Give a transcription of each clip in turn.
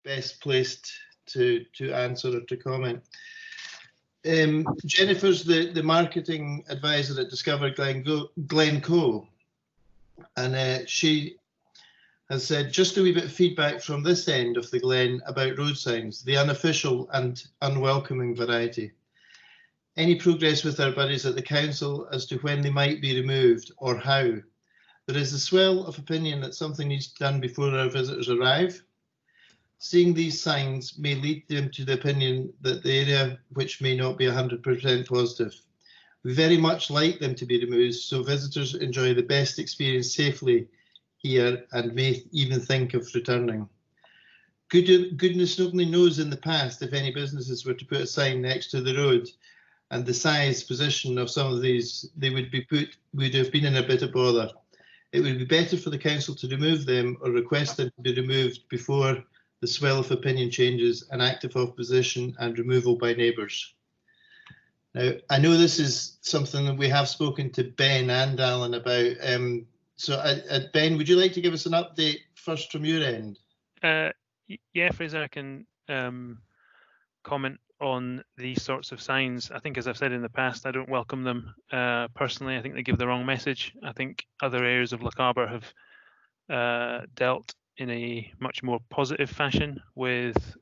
best placed to answer or to comment. Jennifer's the marketing advisor at Discover Glencoe, and she has said, just a wee bit of feedback from this end of the Glen about road signs, the unofficial and unwelcoming variety. Any progress with our buddies at the council as to when they might be removed or how? There is a swell of opinion that something needs to be done before our visitors arrive. Seeing these signs may lead them to the opinion that the area which may not be 100% positive. We very much like them to be removed so visitors enjoy the best experience safely here and may even think of returning. Goodness only knows in the past if any businesses were to put a sign next to the road and the size position of some of these, they would have been in a bit of bother. It would be better for the council to remove them or request them to be removed before the swell of opinion changes and active opposition and removal by neighbours. Now, I know this is something that we have spoken to Ben and Alan about. Ben, would you like to give us an update first from your end? Yeah, Fraser, I can comment on these sorts of signs. I think, as I've said in the past, I don't welcome them personally. I think they give the wrong message. I think other areas of Lochaber have dealt in a much more positive fashion with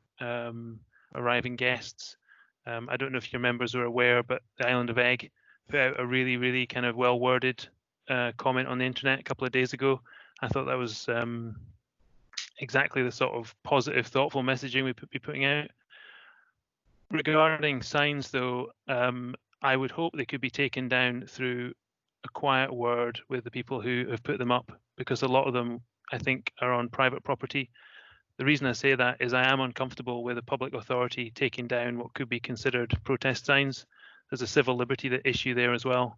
arriving guests. I don't know if your members are aware, but the Island of Egg put out a really, really kind of well-worded comment on the internet a couple of days ago. I thought that was exactly the sort of positive, thoughtful messaging we be putting out. Regarding signs, though, I would hope they could be taken down through a quiet word with the people who have put them up, because a lot of them, I think, are on private property. The reason I say that is I am uncomfortable with a public authority taking down what could be considered protest signs. There's a civil liberty issue there as well.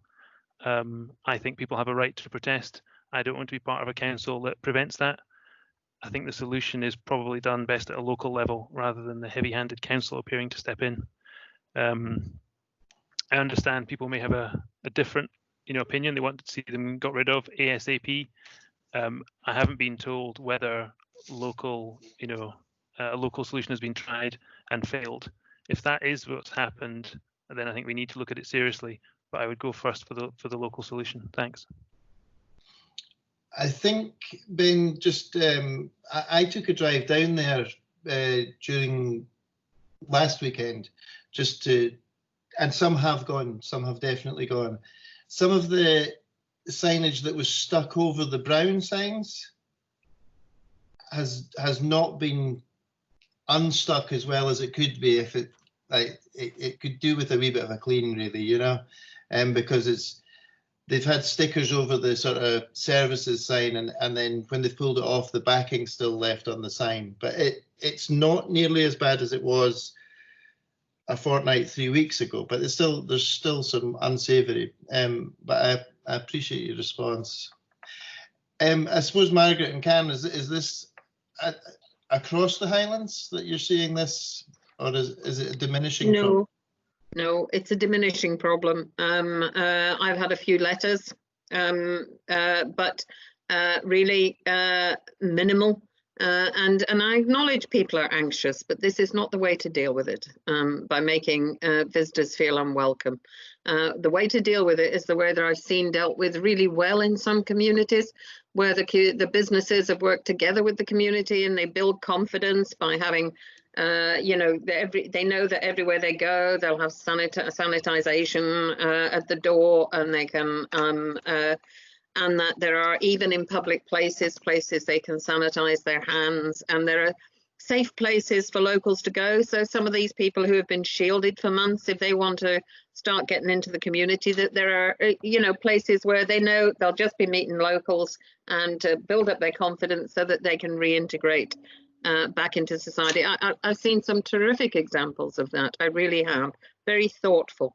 I think people have a right to protest. I don't want to be part of a council that prevents that. I think the solution is probably done best at a local level rather than the heavy-handed council appearing to step in. I understand people may have a different, opinion. They want to see them got rid of ASAP. I haven't been told whether a local solution has been tried and failed. If that is what's happened, then I think we need to look at it seriously. But I would go first for the local solution. Thanks. I think, Ben, just I took a drive down there during last weekend, and some have gone, some have definitely gone. Some of the signage that was stuck over the brown signs has not been unstuck as well as it could be if it could do with a wee bit of a clean, really, because they've had stickers over the sort of services sign, and then when they've pulled it off, the backing's still left on the sign. But it's not nearly as bad as it was a fortnight, 3 weeks ago. But there's still some unsavoury. But I appreciate your response. I suppose, Margaret and Cam, is this across the Highlands that you're seeing this, or is it a diminishing problem? No, it's a diminishing problem. I've had a few letters, but really minimal. And I acknowledge people are anxious, but this is not the way to deal with it, by making visitors feel unwelcome. The way to deal with it is the way that I've seen dealt with really well in some communities, where the businesses have worked together with the community and they build confidence by having they know that everywhere they go they'll have sanitization at the door, and they can and that there are, even in public places they can sanitize their hands, and there are safe places for locals to go. So some of these people who have been shielded for months, if they want to start getting into the community, that there are places where they know they'll just be meeting locals and to build up their confidence so that they can reintegrate back into society. I've seen some terrific examples of that. I really have. Very thoughtful,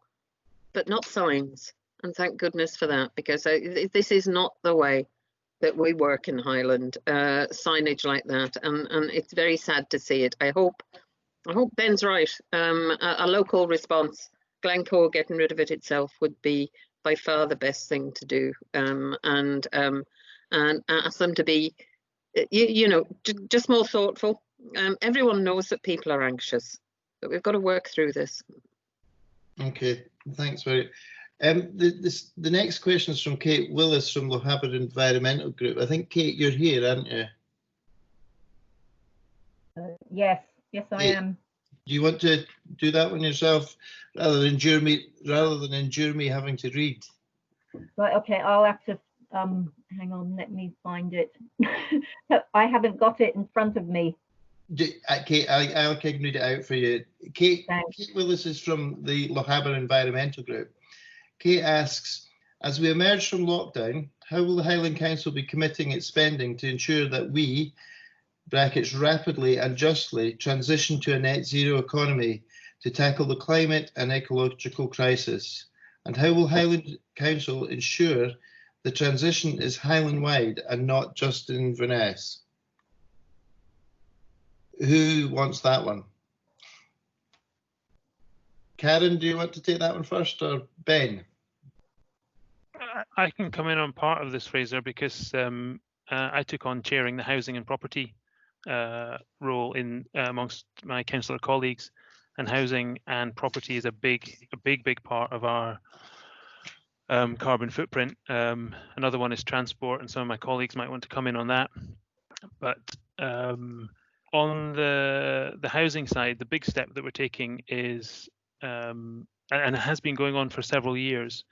but not signs. And thank goodness for that, because this is not the way that we work in Highland, signage like that. And it's very sad to see it. I hope Ben's right. A local response, Glencoe getting rid of it itself, would be by far the best thing to do. And ask them to be just more thoughtful, Everyone knows that people are anxious, but we've got to work through this. Okay, thanks very. The next question is from Kate Willis from Lochaber Environmental Group. I think, Kate, you're here, aren't you? Yes, I am. Do you want to do that one yourself rather than endure me having to read? Right, okay, I'll have to hang on, let me find it. I haven't got it in front of me. Kate, I can read it out for you. Kate Willis is from the Lochaber Environmental Group. Kate asks, as we emerge from lockdown, how will the Highland Council be committing its spending to ensure that we, brackets, rapidly and justly transition to a net zero economy to tackle the climate and ecological crisis? And how will Highland Council ensure the transition is Highland-wide and not just in Inverness? Who wants that one? Karen, do you want to take that one first, or Ben? I can come in on part of this, Fraser, because I took on chairing the housing and property role in amongst my councillor colleagues, and housing and property is a big part of our carbon footprint. Another one is transport, and some of my colleagues might want to come in on that. But on the housing side, the big step that we're taking is, and it has been going on for several years,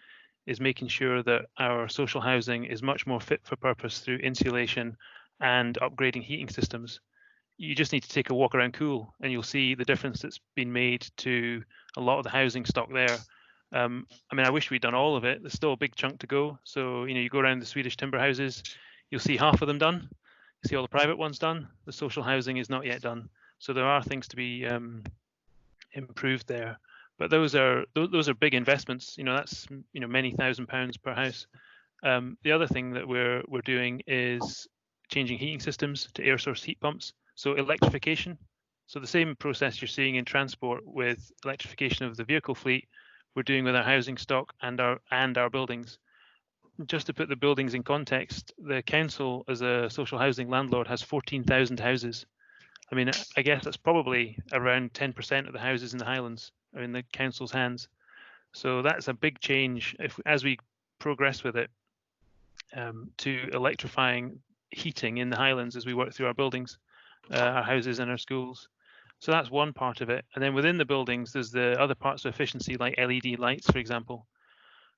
is making sure that our social housing is much more fit for purpose through insulation and upgrading heating systems. You just need to take a walk around Cool and you'll see the difference that's been made to a lot of the housing stock there. I mean, I wish we'd done all of it. There's still a big chunk to go. So, you go around the Swedish timber houses, you'll see half of them done. You see all the private ones done. The social housing is not yet done. So there are things to be improved there. But those are big investments. That's many £1,000s per house. The other thing that we're doing is changing heating systems to air source heat pumps. So electrification. So the same process you're seeing in transport with electrification of the vehicle fleet, we're doing with our housing stock and our buildings. Just to put the buildings in context, the council as a social housing landlord has 14,000 houses. I mean, I guess that's probably around 10% of the houses in the Highlands are in the council's hands. So that's a big change as we progress with it to electrifying heating in the Highlands as we work through our buildings, our houses and our schools. So that's one part of it. And then within the buildings, there's the other parts of efficiency like LED lights, for example.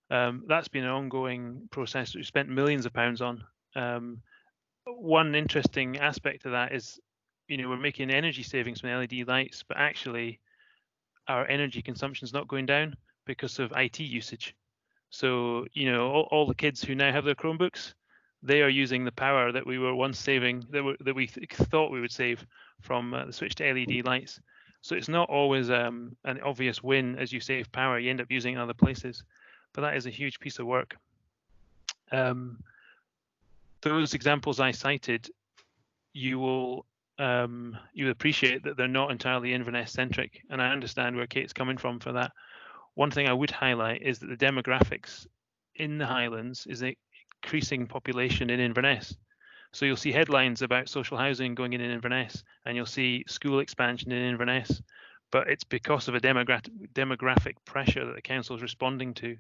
That's been an ongoing process that we've spent millions of pounds on. One interesting aspect of that is, we're making energy savings from LED lights, but actually our energy consumption is not going down because of IT usage. So, all the kids who now have their Chromebooks, they are using the power that we were once saving, that we thought we would save from the switch to LED lights. So it's not always an obvious win as you save power. You end up using it in other places. But that is a huge piece of work. Those examples I cited, you will appreciate that they're not entirely Inverness centric, and I understand where Kate's coming from for that. One thing I would highlight is that the demographics in the Highlands is an increasing population in Inverness. So you'll see headlines about social housing going in Inverness, and you'll see school expansion in Inverness, but it's because of a demographic pressure that the council is responding to.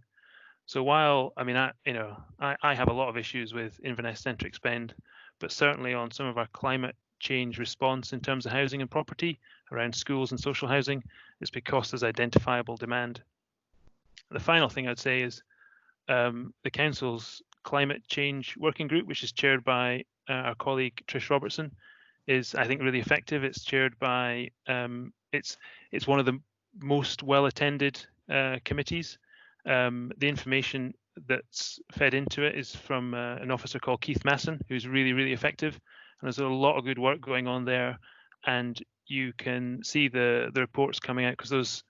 So while, I mean, I have a lot of issues with Inverness-centric spend, but certainly on some of our climate change response in terms of housing and property around schools and social housing, it's because there's identifiable demand. The final thing I'd say is the council's climate change working group, which is chaired by our colleague Trish Robertson, is, I think, really effective. It's chaired by, it's one of the most well-attended committees. The information that's fed into it is from an officer called Keith Masson, who's really, really effective. And there's a lot of good work going on there. And you can see the reports coming out, because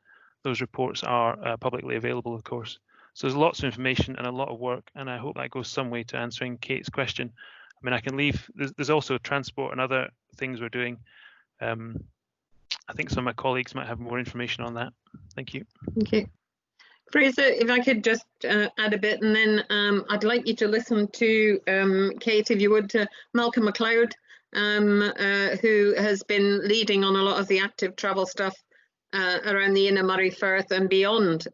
those reports are publicly available, of course. So there's lots of information and a lot of work, and I hope that goes some way to answering Kate's question. I mean, I can leave, there's also transport and other things we're doing. I think some of my colleagues might have more information on that. Thank you. Okay. Fraser, if I could just add a bit, and then I'd like you to listen to Kate, if you would, to Malcolm MacLeod, who has been leading on a lot of the active travel stuff around the Inner Murray Firth and beyond.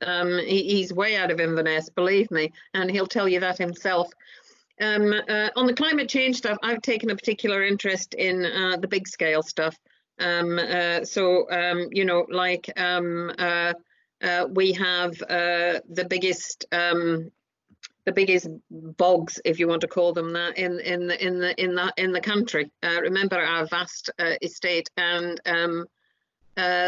He's way out of Inverness, believe me, and he'll tell you that himself. On the climate change stuff, I've taken a particular interest in the big scale stuff. You know, like we have the biggest bogs, if you want to call them that, in the country. Remember our vast estate, and we're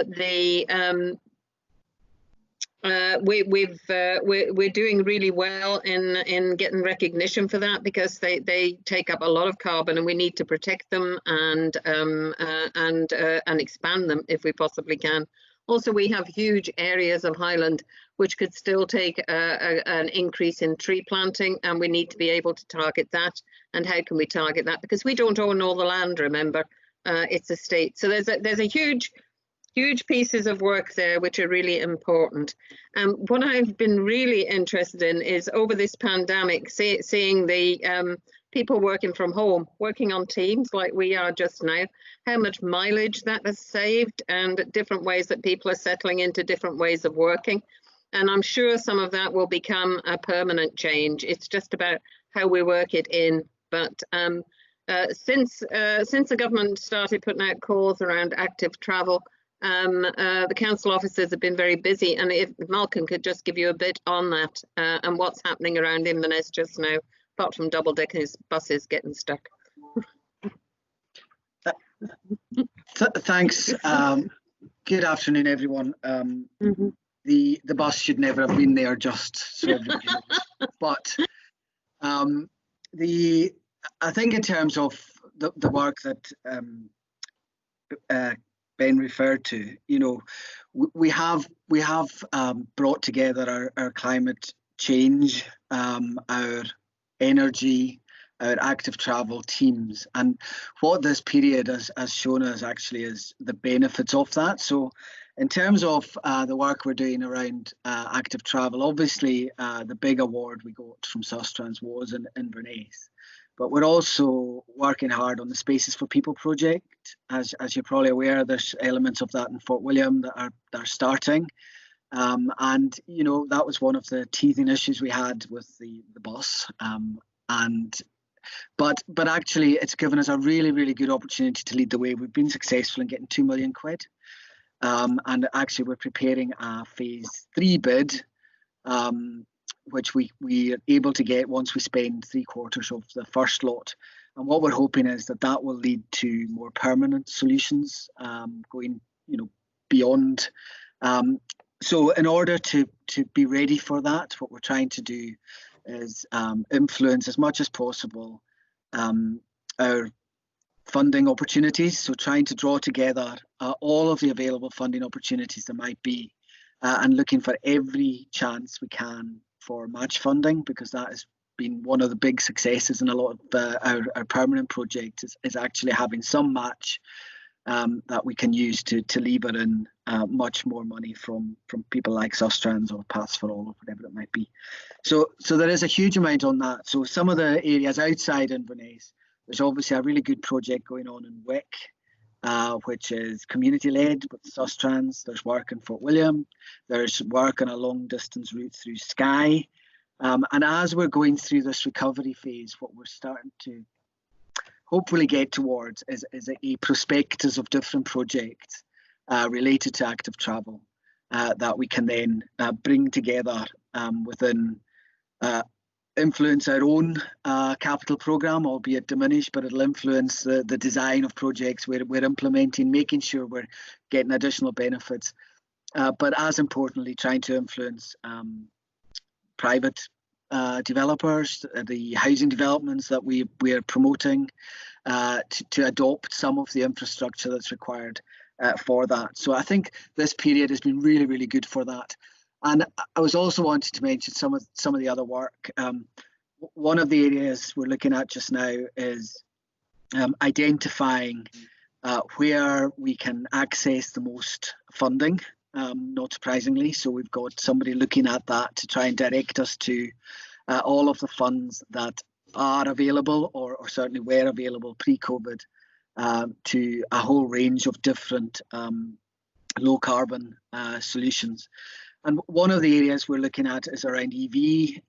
doing really well in getting recognition for that, because they take up a lot of carbon, and we need to protect them and expand them if we possibly can. Also, we have huge areas of Highland which could still take an increase in tree planting, and we need to be able to target that. And how can we target that? Because we don't own all the land, remember, it's a state. So there's a huge pieces of work there which are really important. What I've been really interested in is, over this pandemic, seeing the people working from home, working on teams like we are just now, how much mileage that has saved, and different ways that people are settling into different ways of working. And I'm sure some of that will become a permanent change. It's just about how we work it in. But since the government started putting out calls around active travel, the council officers have been very busy, and if Malcolm could just give you a bit on that and what's happening around Inverness just now, apart from double-decker buses getting stuck. Thanks. Good afternoon, everyone. The bus should never have been there, just so everybody knows. But I think in terms of the work that Ben referred to, you know, we have brought together our climate change, our energy, our active travel teams, and what this period has shown us actually is the benefits of that. So in terms of the work we're doing around active travel, obviously the big award we got from Sustrans was in Inverness. But we're also working hard on the Spaces for People project. As you're probably aware, there's elements of that in Fort William that are starting. And, you know, that was one of the teething issues we had with the bus. But actually, it's given us a really, really good opportunity to lead the way. We've been successful in getting £2 million. And actually, we're preparing a phase 3 bid, which we are able to get once we spend 3/4 of the first lot. And what we're hoping is that will lead to more permanent solutions, going, you know, beyond. So in order to be ready for that, what we're trying to do is influence as much as possible our funding opportunities. So trying to draw together all of the available funding opportunities there might be, and looking for every chance we can for match funding, because that has been one of the big successes in a lot of our permanent projects is actually having some match that we can use to lever in much more money from people like Sustrans or Paths for All or whatever it might be. So there is a huge amount on that. So some of the areas outside Inverness, there's obviously a really good project going on in Wick, which is community-led with Sustrans. There's work in Fort William. There's work on a long-distance route through Skye. And as we're going through this recovery phase, what we're starting to hopefully get towards is a prospectus of different projects related to active travel that we can then bring together within influence our own capital programme, albeit diminished, but it'll influence the design of projects we're implementing, making sure we're getting additional benefits, but as importantly, trying to influence private developers, the housing developments that we are promoting, to adopt some of the infrastructure that's required for that. So I think this period has been really, really good for that. And I was also wanting to mention some of the other work. One of the areas we're looking at just now is identifying where we can access the most funding, not surprisingly. So we've got somebody looking at that to try and direct us to all of the funds that are available or certainly were available pre-COVID to a whole range of different low carbon solutions. And one of the areas we're looking at is around EV,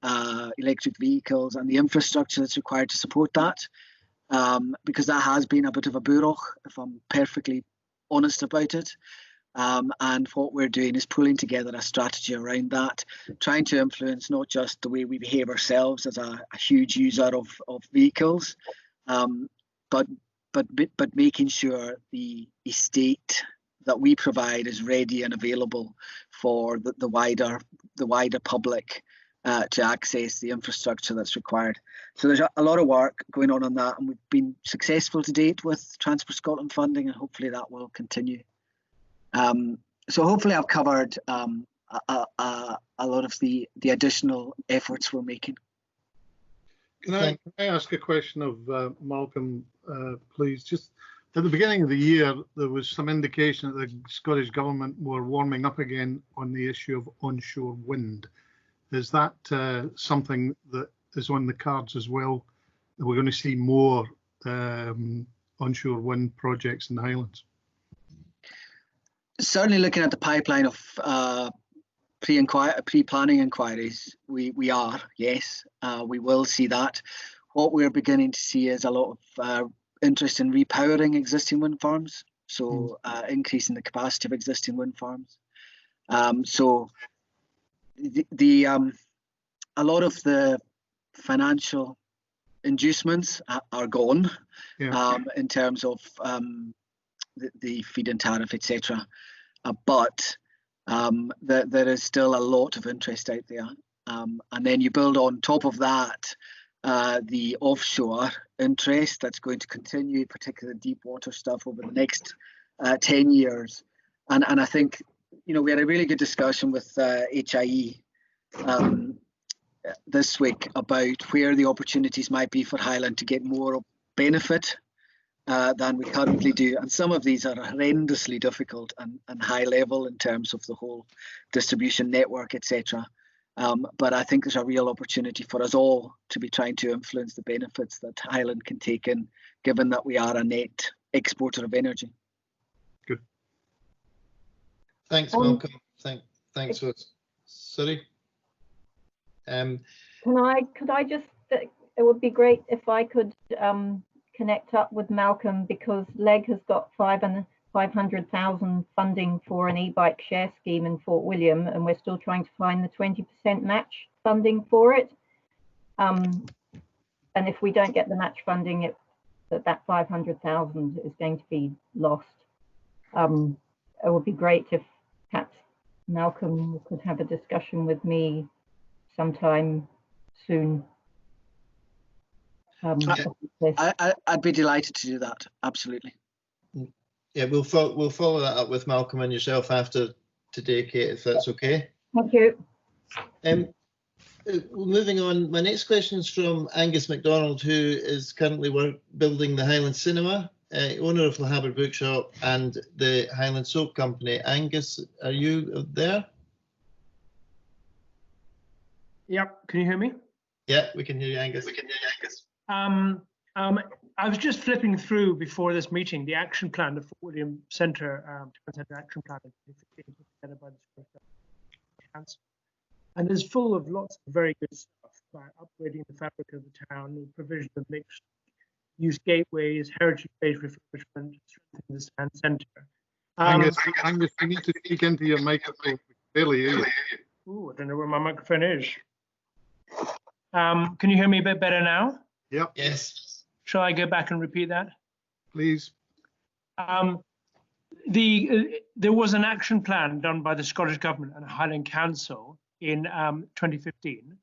electric vehicles, and the infrastructure that's required to support that, because that has been a bit of a búrach, if I'm perfectly honest about it. And what we're doing is pulling together a strategy around that, trying to influence not just the way we behave ourselves as a huge user of vehicles, but making sure the estate that we provide is ready and available for the wider public to access the infrastructure that's required. So there's a lot of work going on that, and we've been successful to date with Transport Scotland funding, and hopefully that will continue. So hopefully I've covered a lot of the additional efforts we're making. Can I ask a question of Malcolm, please? Just at the beginning of the year, there was some indication that the Scottish Government were warming up again on the issue of onshore wind. Is that something that is on the cards as well? Are we going to see more onshore wind projects in the Highlands? Certainly looking at the pipeline of pre-planning inquiries, we are, yes, we will see that. What we're beginning to see is a lot of interest in repowering existing wind farms, so increasing the capacity of existing wind farms. So a lot of the financial inducements are gone, in terms of the feed-in tariff, etc. But there is still a lot of interest out there. And then you build on top of that the offshore interest that's going to continue, particularly deep water stuff, over the next 10 years. And I think, we had a really good discussion with HIE this week about where the opportunities might be for Highland to get more benefit than we currently do. And some of these are horrendously difficult and high level in terms of the whole distribution network, etc. But I think there's a real opportunity for us all to be trying to influence the benefits that Highland can take in, given that we are a net exporter of energy. Good. Thanks, Malcolm. Thanks. Sorry. Could I just, it would be great if I could connect up with Malcolm, because LEG has got 500,000 funding for an e-bike share scheme in Fort William, and we're still trying to find the 20% match funding for it. And if we don't get the match funding, that 500,000 is going to be lost. It would be great if perhaps Malcolm could have a discussion with me sometime soon. I'd be delighted to do that. Absolutely. Yeah, we'll follow that up with Malcolm and yourself after today, Kate, if that's okay. Thank you. Moving on, my next question is from Angus MacDonald, who is currently building the Highland Cinema, owner of Lochaber Bookshop and the Highland Soap Company. Angus, are you there? Yep. Can you hear me? Yeah, we can hear you, Angus. I was just flipping through before this meeting the action plan, the Fort William Centre action plan together by the Scottish Council, and it's full of lots of very good stuff about upgrading the fabric of the town, the provision of mixed-use gateways, heritage-based refurbishment, strengthening the town centre. Angus, you need to speak into your microphone. We can barely hear you. Ooh, I don't know where my microphone is. Can you hear me a bit better now? Yep. Yes. Shall I go back and repeat that? Please. There was an action plan done by the Scottish Government and Highland Council in 2015,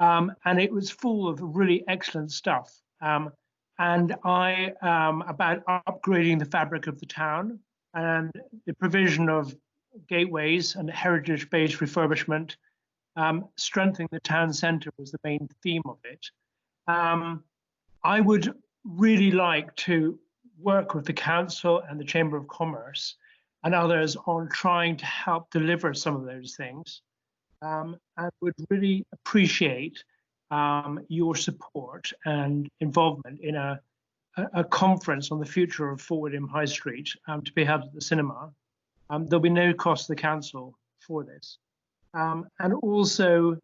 and it was full of really excellent stuff. And about upgrading the fabric of the town and the provision of gateways and heritage-based refurbishment, strengthening the town centre was the main theme of it. I would really like to work with the council and the Chamber of Commerce and others on trying to help deliver some of those things. I would really appreciate your support and involvement in a a conference on the future of Fort William High Street to be held at the cinema. There'll be no cost to the council for this. And also,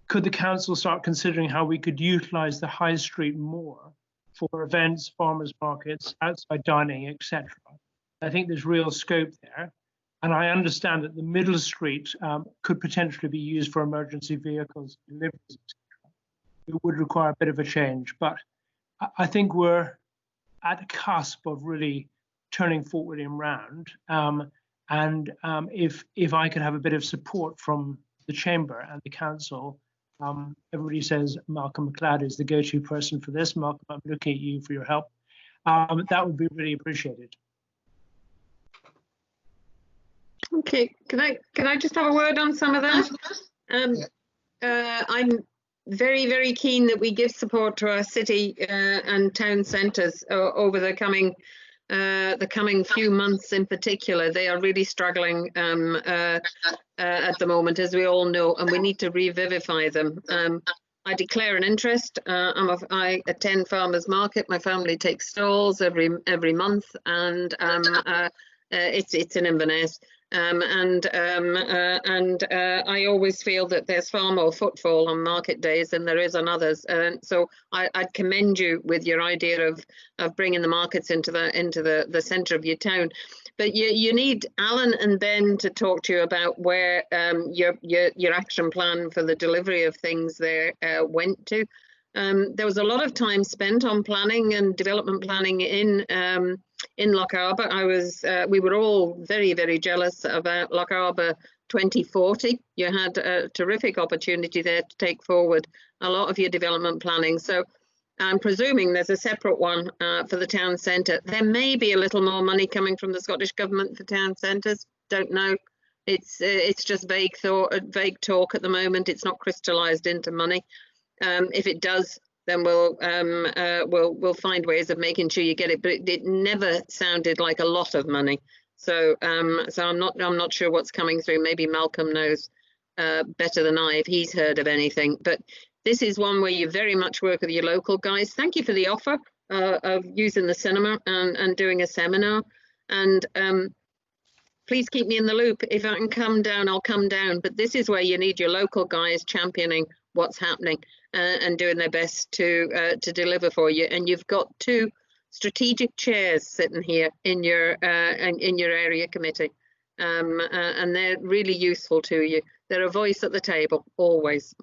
could the council start considering how we could utilise the high street more for events, farmers markets, outside dining, etc.? I think there's real scope there. And I understand that the middle street could potentially be used for emergency vehicles, deliveries, etc. It would require a bit of a change, but I think we're at the cusp of really turning Fort William round. If I could have a bit of support from the Chamber and the Council, everybody says Malcolm McLeod is the go-to person for this. Malcolm, I'm looking at you for your help. That would be really appreciated. Okay, can I just have a word on some of that? I'm very, very keen that we give support to our city and town centres over the coming few months in particular. They are really struggling at the moment, as we all know, and we need to revivify them. I declare an interest. I attend farmers market. My family takes stalls every month, and it's in Inverness. I always feel that there's far more footfall on market days than there is on others. So I'd commend you with your idea of bringing the markets into the centre of your town. But you need Alan and Ben to talk to you about where your action plan for the delivery of things there went to. There was a lot of time spent on planning and development planning in Lochaber. We were all very, very jealous about Lochaber 2040. You had a terrific opportunity there to take forward a lot of your development planning. So I'm presuming there's a separate one for the town centre. There may be a little more money coming from the Scottish Government for town centres. Don't know. It's just vague talk at the moment. It's not crystallised into money. If it does, then we'll find ways of making sure you get it. But it never sounded like a lot of money. So I'm not sure what's coming through. Maybe Malcolm knows better than I if he's heard of anything. But this is one where you very much work with your local guys. Thank you for the offer of using the cinema and doing a seminar. And please keep me in the loop. If I can come down, I'll come down. But this is where you need your local guys championing what's happening and doing their best to deliver for you. And you've got two strategic chairs sitting here in your area committee, and they're really useful to you. They're a voice at the table always.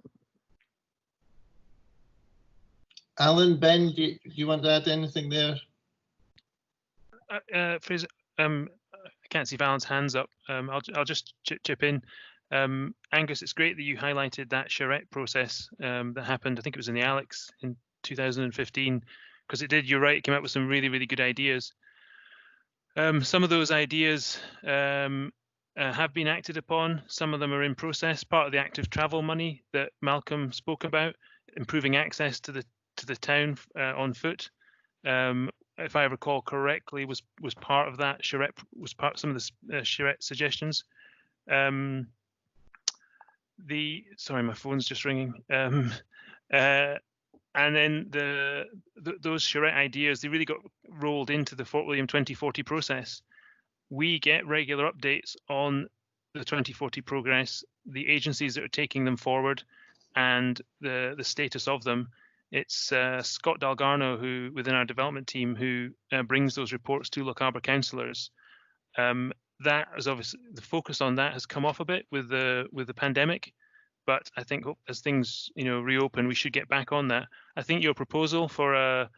Alan, Ben, do you want to add anything there? Fraser, I can't see Alan's hands up. I'll just chip in. Angus, it's great that you highlighted that charrette process that happened. I think it was in the Alex in 2015, because it did. You're right. It came up with some really, really good ideas. Some of those ideas have been acted upon. Some of them are in process. Part of the active travel money that Malcolm spoke about, improving access to the town on foot. If I recall correctly, was part of that. Charrette was part of some of the charrette suggestions. Sorry, my phone's just ringing. And then those charrette ideas, they really got rolled into the Fort William 2040 process. We get regular updates on the 2040 progress, the agencies that are taking them forward, and the status of them. It's Scott Dalgarno, who within our development team, who brings those reports to Lochaber councillors. That is obviously, the focus on that has come off a bit with the pandemic, but I think as things reopen, we should get back on that. I think your proposal for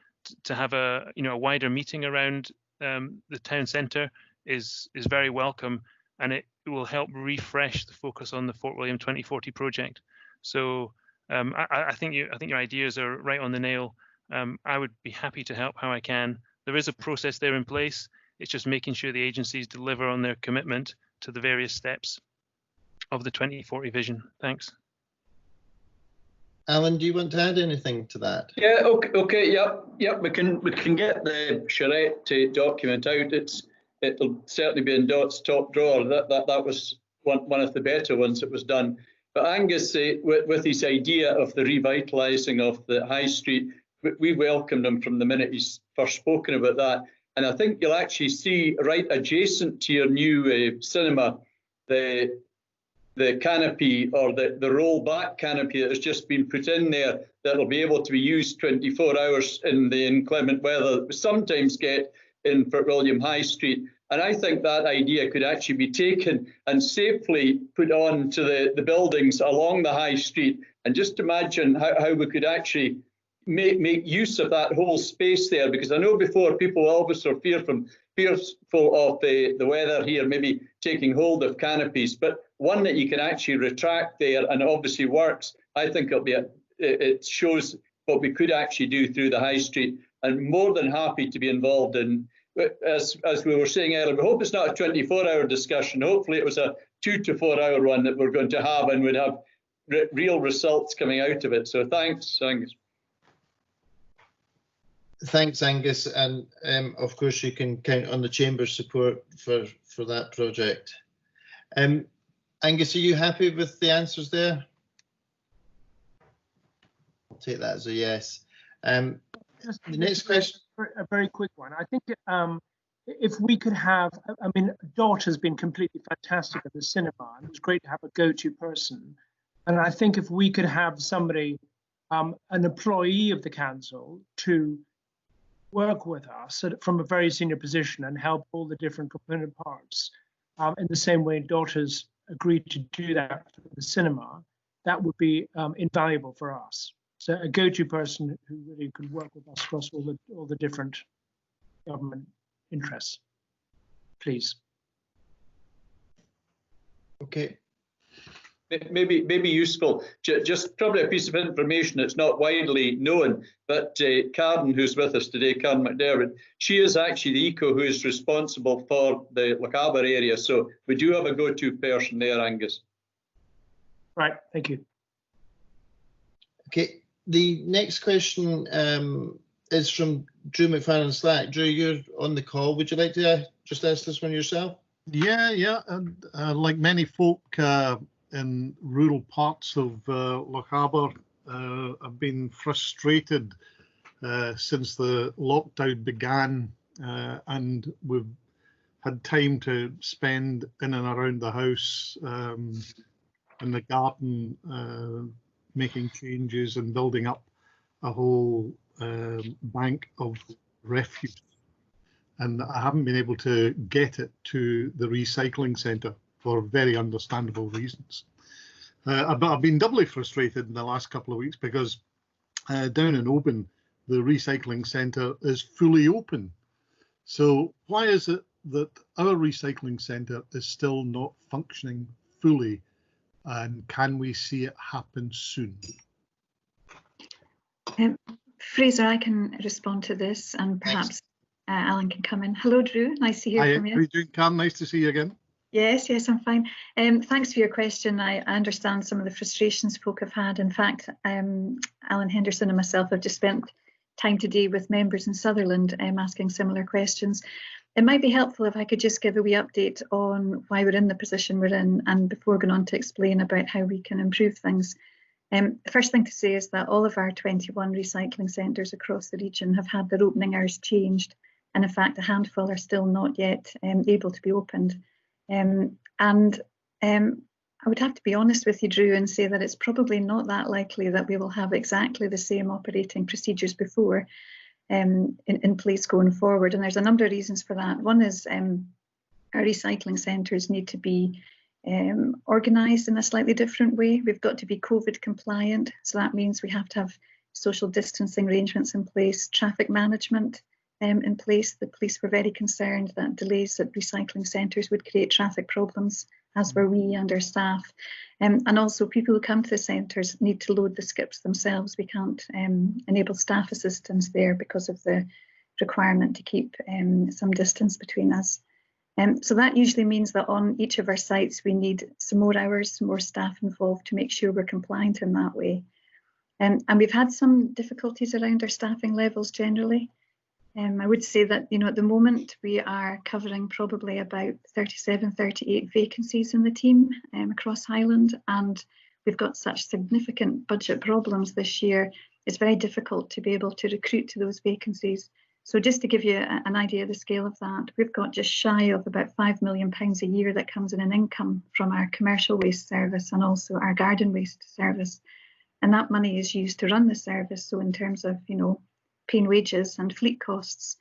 to have a wider meeting around the town centre is very welcome, and it will help refresh the focus on the Fort William 2040 project. So I think your ideas are right on the nail. I would be happy to help how I can. There is a process there in place. It's just making sure the agencies deliver on their commitment to the various steps of the 2040 vision. Thanks. Alan, do you want to add anything to that? Yeah. Okay. Yep. We can get the charrette document out. It'll certainly be in Dot's top drawer. That was one of the better ones that was done. But Angus, with his idea of the revitalising of the high street, we welcomed him from the minute he's first spoken about that. And I think you'll actually see right adjacent to your new cinema, the canopy, or the rollback canopy that has just been put in there, that'll be able to be used 24 hours in the inclement weather that we sometimes get in Fort William High Street. And I think that idea could actually be taken and safely put on to the buildings along the High Street. And just imagine how we could actually make use of that whole space there, because I know before people always are fearful of the weather here maybe taking hold of canopies, but one that you can actually retract there and obviously works, I think it shows what we could actually do through the High Street, and more than happy to be involved in. As we were saying earlier, we hope it's not a 24-hour discussion. Hopefully it was a 2 to 4 hour one that we're going to have, and would have real results coming out of it. So thanks, Angus. Thanks, Angus, and of course you can count on the Chamber's support for that project. Angus, are you happy with the answers there? I'll take that as a yes. The next question. A very quick one. I think if we could have, I mean, Dot has been completely fantastic at the cinema, and it's great to have a go-to person. And I think if we could have somebody, an employee of the council, to work with us from a very senior position and help all the different component parts, in the same way Dot has agreed to do that for the cinema, that would be invaluable for us. So a go-to person who really could work with us across all the different government interests, please. Okay. Maybe useful, just probably a piece of information that's not widely known, but Karen, who's with us today, Karen McDermott, she is actually the ECO who is responsible for the Lochaber area. So we do have a go-to person there, Angus. Right, thank you. Okay, the next question is from Drew McFarlane Slack. Drew, you're on the call. Would you like to just ask this one yourself? Yeah. And, like many folk in rural parts of Lochaber, have been frustrated since the lockdown began, and we've had time to spend in and around the house, in the garden, making changes and building up a whole bank of refuse. And I haven't been able to get it to the recycling centre for very understandable reasons. But I've been doubly frustrated in the last couple of weeks because down in Oban, the recycling centre is fully open. So why is it that our recycling centre is still not functioning fully? And can we see it happen soon? Fraser, I can respond to this, and perhaps Alan can come in. Hello, Drew. Nice to hear from you. How are you doing, Karen? Nice to see you again. Yes, I'm fine. Thanks for your question. I understand some of the frustrations folk have had. In fact, Alan Henderson and myself have just spent time today with members in Sutherland asking similar questions. It might be helpful if I could just give a wee update on why we're in the position we're in, and before going on to explain about how we can improve things. The first thing to say is that all of our 21 recycling centres across the region have had their opening hours changed, and in fact a handful are still not yet able to be opened. I would have to be honest with you, Drew, and say that it's probably not that likely that we will have exactly the same operating procedures before in place going forward. And there's a number of reasons for that. One is our recycling centres need to be organised in a slightly different way. We've got to be COVID compliant. So that means we have to have social distancing arrangements in place, traffic management in place. The police were very concerned that delays at recycling centres would create traffic problems, as were we and our staff. And also people who come to the centres need to load the skips themselves. We can't enable staff assistance there because of the requirement to keep some distance between us. So that usually means that on each of our sites we need some more hours, some more staff involved to make sure we're compliant in that way. And we've had some difficulties around our staffing levels generally. I would say that, at the moment we are covering probably about 37, 38 vacancies in the team across Highland, and we've got such significant budget problems this year. it's very difficult to be able to recruit to those vacancies. So just to give you an idea of the scale of that, we've got just shy of about £5 million a year that comes in income from our commercial waste service and also our garden waste service. And that money is used to run the service. So in terms of, paying wages and fleet costs.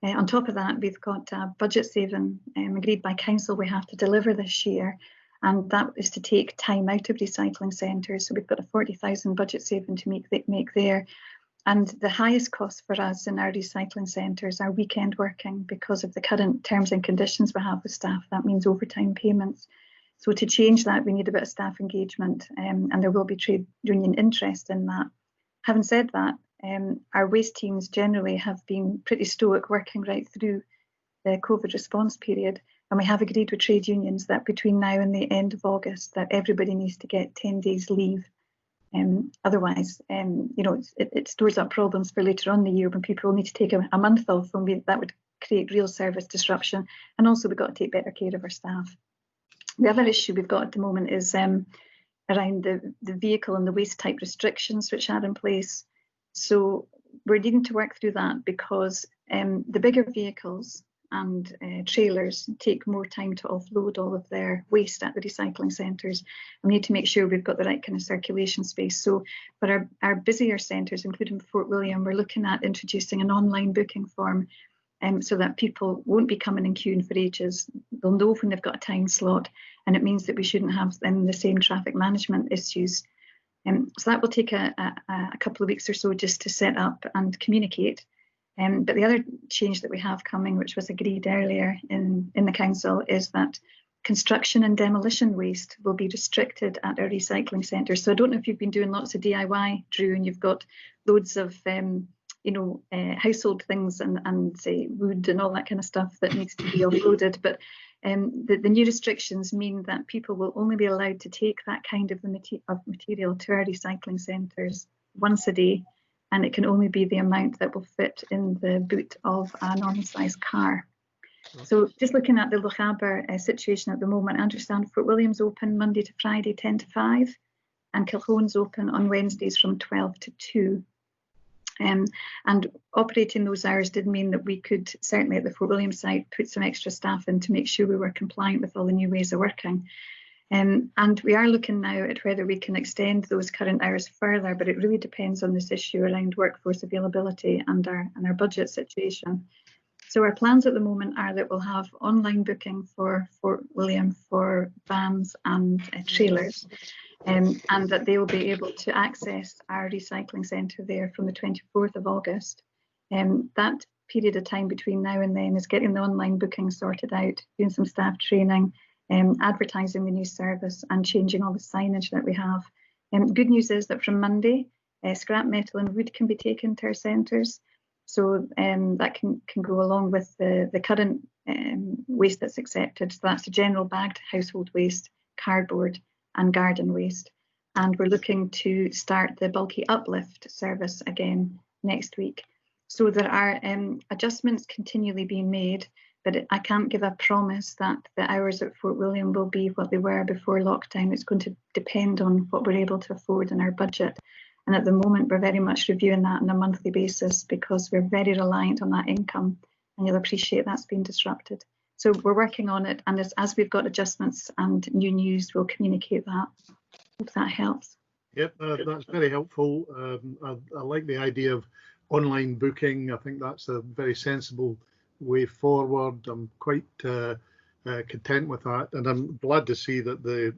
On top of that, we've got a budget saving agreed by council we have to deliver this year. And that is to take time out of recycling centres. So we've got a 40,000 budget saving to make there. And the highest cost for us in our recycling centres are weekend working because of the current terms and conditions we have with staff. That means overtime payments. So to change that, we need a bit of staff engagement, and there will be trade union interest in that. Having said that, our waste teams generally have been pretty stoic working right through the COVID response period. And we have agreed with trade unions that between now and the end of August, that everybody needs to get 10 days leave. Otherwise, it stores up problems for later on in the year when people need to take a month off, and that would create real service disruption. And also, we've got to take better care of our staff. The other issue we've got at the moment is around the vehicle and the waste type restrictions which are in place. So we're needing to work through that because the bigger vehicles and trailers take more time to offload all of their waste at the recycling centres. We need to make sure we've got the right kind of circulation space. So for our busier centres, including Fort William, we're looking at introducing an online booking form so that people won't be coming and queuing for ages. They'll know when they've got a time slot, and it means that we shouldn't have the same traffic management issues. So that will take a couple of weeks or so just to set up and communicate. But the other change that we have coming, which was agreed earlier in the council, is that construction and demolition waste will be restricted at our recycling centres. So I don't know if you've been doing lots of DIY, Drew, and you've got loads of household things and say wood and all that kind of stuff that needs to be offloaded. But the new restrictions mean that people will only be allowed to take that kind of material to our recycling centres once a day, and it can only be the amount that will fit in the boot of a normal sized car. So just looking at the Lochaber situation at the moment, I understand Fort William's open Monday to Friday 10 to 5, and Kilhone's open on Wednesdays from 12 to 2. And operating those hours did mean that we could, certainly at the Fort William site, put some extra staff in to make sure we were compliant with all the new ways of working. And we are looking now at whether we can extend those current hours further, but it really depends on this issue around workforce availability and our budget situation. So our plans at the moment are that we'll have online booking for Fort William for vans and trailers. And that they will be able to access our recycling centre there from the 24th of August. That period of time between now and then is getting the online booking sorted out, doing some staff training, advertising the new service and changing all the signage that we have. Good news is that from Monday, scrap metal and wood can be taken to our centres. So that can go along with the current waste that's accepted. So that's the general bagged household waste, cardboard, and garden waste. And we're looking to start the bulky uplift service again next week. So there are adjustments continually being made, but I can't give a promise that the hours at Fort William will be what they were before lockdown. It's going to depend on what we're able to afford in our budget. And at the moment, we're very much reviewing that on a monthly basis because we're very reliant on that income, and you'll appreciate that's been disrupted. So we're working on it, and as we've got adjustments and new news, we'll communicate that. Hope that helps. Yep, that's very helpful. I like the idea of online booking. I think that's a very sensible way forward. I'm quite content with that, and I'm glad to see that the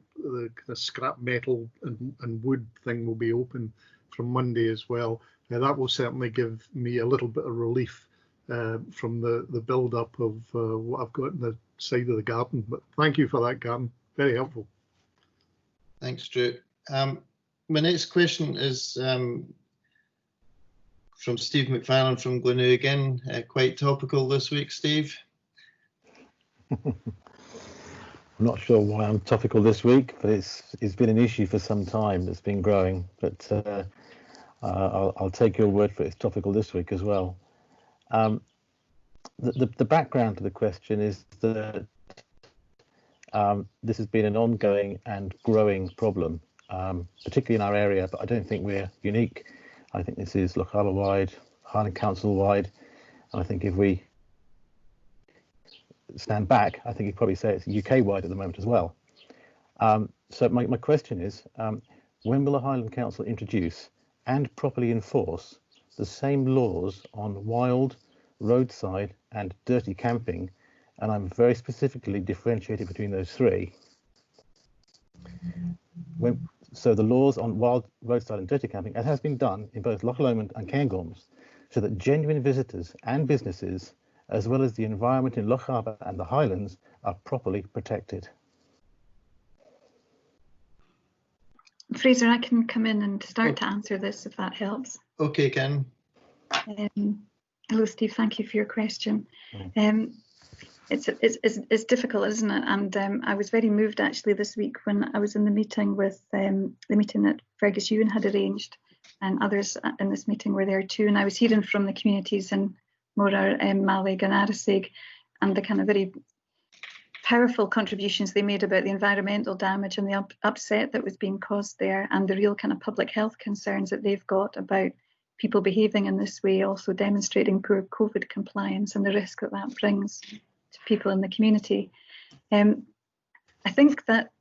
scrap metal and wood thing will be open from Monday as well. That will certainly give me a little bit of relief from the build-up of what I've got in the side of the garden. But thank you for that, Gavin. Very helpful. Thanks, Drew. My next question is from Steve McFarlane from Glenue again. Quite topical this week, Steve. I'm not sure why I'm topical this week, but it's been an issue for some time. It's been growing, but I'll take your word for it. It's topical this week as well. The background to the question is that this has been an ongoing and growing problem, particularly in our area, but I don't think we're unique. I think this is Lochaber wide, Highland Council wide, and I think if we stand back, I think you'd probably say it's UK wide at the moment as well. So my question is, when will the Highland Council introduce and properly enforce the same laws on wild, roadside and dirty camping? And I'm very specifically differentiating between those three. So the laws on wild, roadside and dirty camping, as has been done in both Loch Lomond and Cairngorms, so that genuine visitors and businesses, as well as the environment in Lochaber and the Highlands, are properly protected. Fraser, I can come in and start to answer this if that helps. Okay, Ken. Hello, Steve. Thank you for your question. It's difficult, isn't it? And I was very moved actually this week when I was in the meeting with the meeting that Fergus Ewan had arranged, and others in this meeting were there too. And I was hearing from the communities in Morar, Malig and Arasig, and the kind of very powerful contributions they made about the environmental damage and the upset that was being caused there, and the real kind of public health concerns that they've got about people behaving in this way, also demonstrating poor COVID compliance and the risk that that brings to people in the community. I think that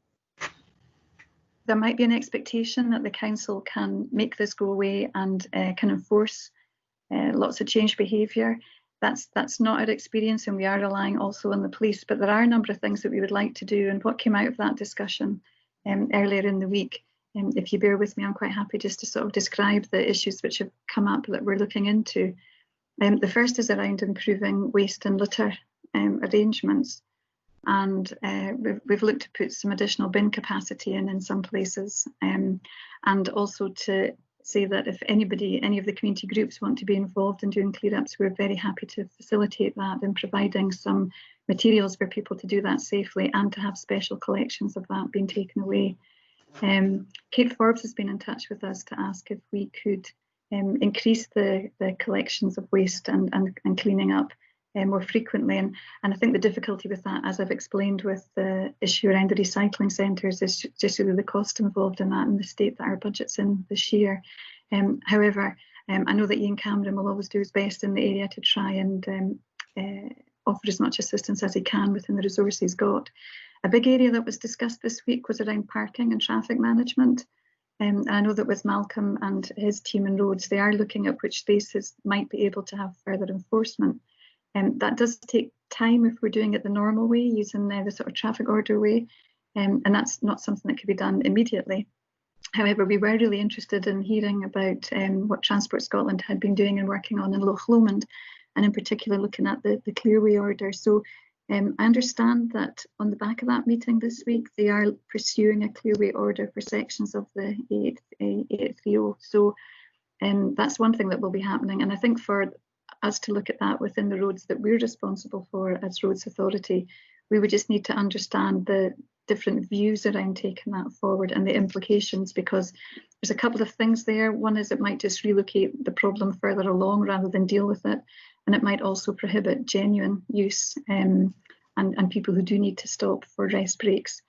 there might be an expectation that the council can make this go away and can enforce lots of change behaviour. That's not our experience, and we are relying also on the police, but there are a number of things that we would like to do, and what came out of that discussion earlier in the week, if you bear with me, I'm quite happy just to sort of describe the issues which have come up that we're looking into. The first is around improving waste and litter arrangements, and we've looked to put some additional bin capacity in some places, and also to say that if any of the community groups want to be involved in doing clear-ups, we're very happy to facilitate that in providing some materials for people to do that safely and to have special collections of that being taken away. Kate Forbes has been in touch with us to ask if we could increase the collections of waste and cleaning up more frequently, and I think the difficulty with that, as I've explained with the issue around the recycling centres, is just really the cost involved in that and the state that our budget's in this year. However, I know that Ian Cameron will always do his best in the area to try and offer as much assistance as he can within the resources he's got. A big area that was discussed this week was around parking and traffic management. And I know that with Malcolm and his team in roads, they are looking at which spaces might be able to have further enforcement. That does take time if we're doing it the normal way, using the sort of traffic order way, and that's not something that could be done immediately. However, we were really interested in hearing about what Transport Scotland had been doing and working on in Loch Lomond, and in particular looking at the clearway order. So I understand that on the back of that meeting this week, they are pursuing a clearway order for sections of the A830. So that's one thing that will be happening, and I think for us to look at that within the roads that we're responsible for as Roads Authority, we would just need to understand the different views around taking that forward and the implications, because there's a couple of things there. One is it might just relocate the problem further along rather than deal with it, and it might also prohibit genuine use and people who do need to stop for rest breaks.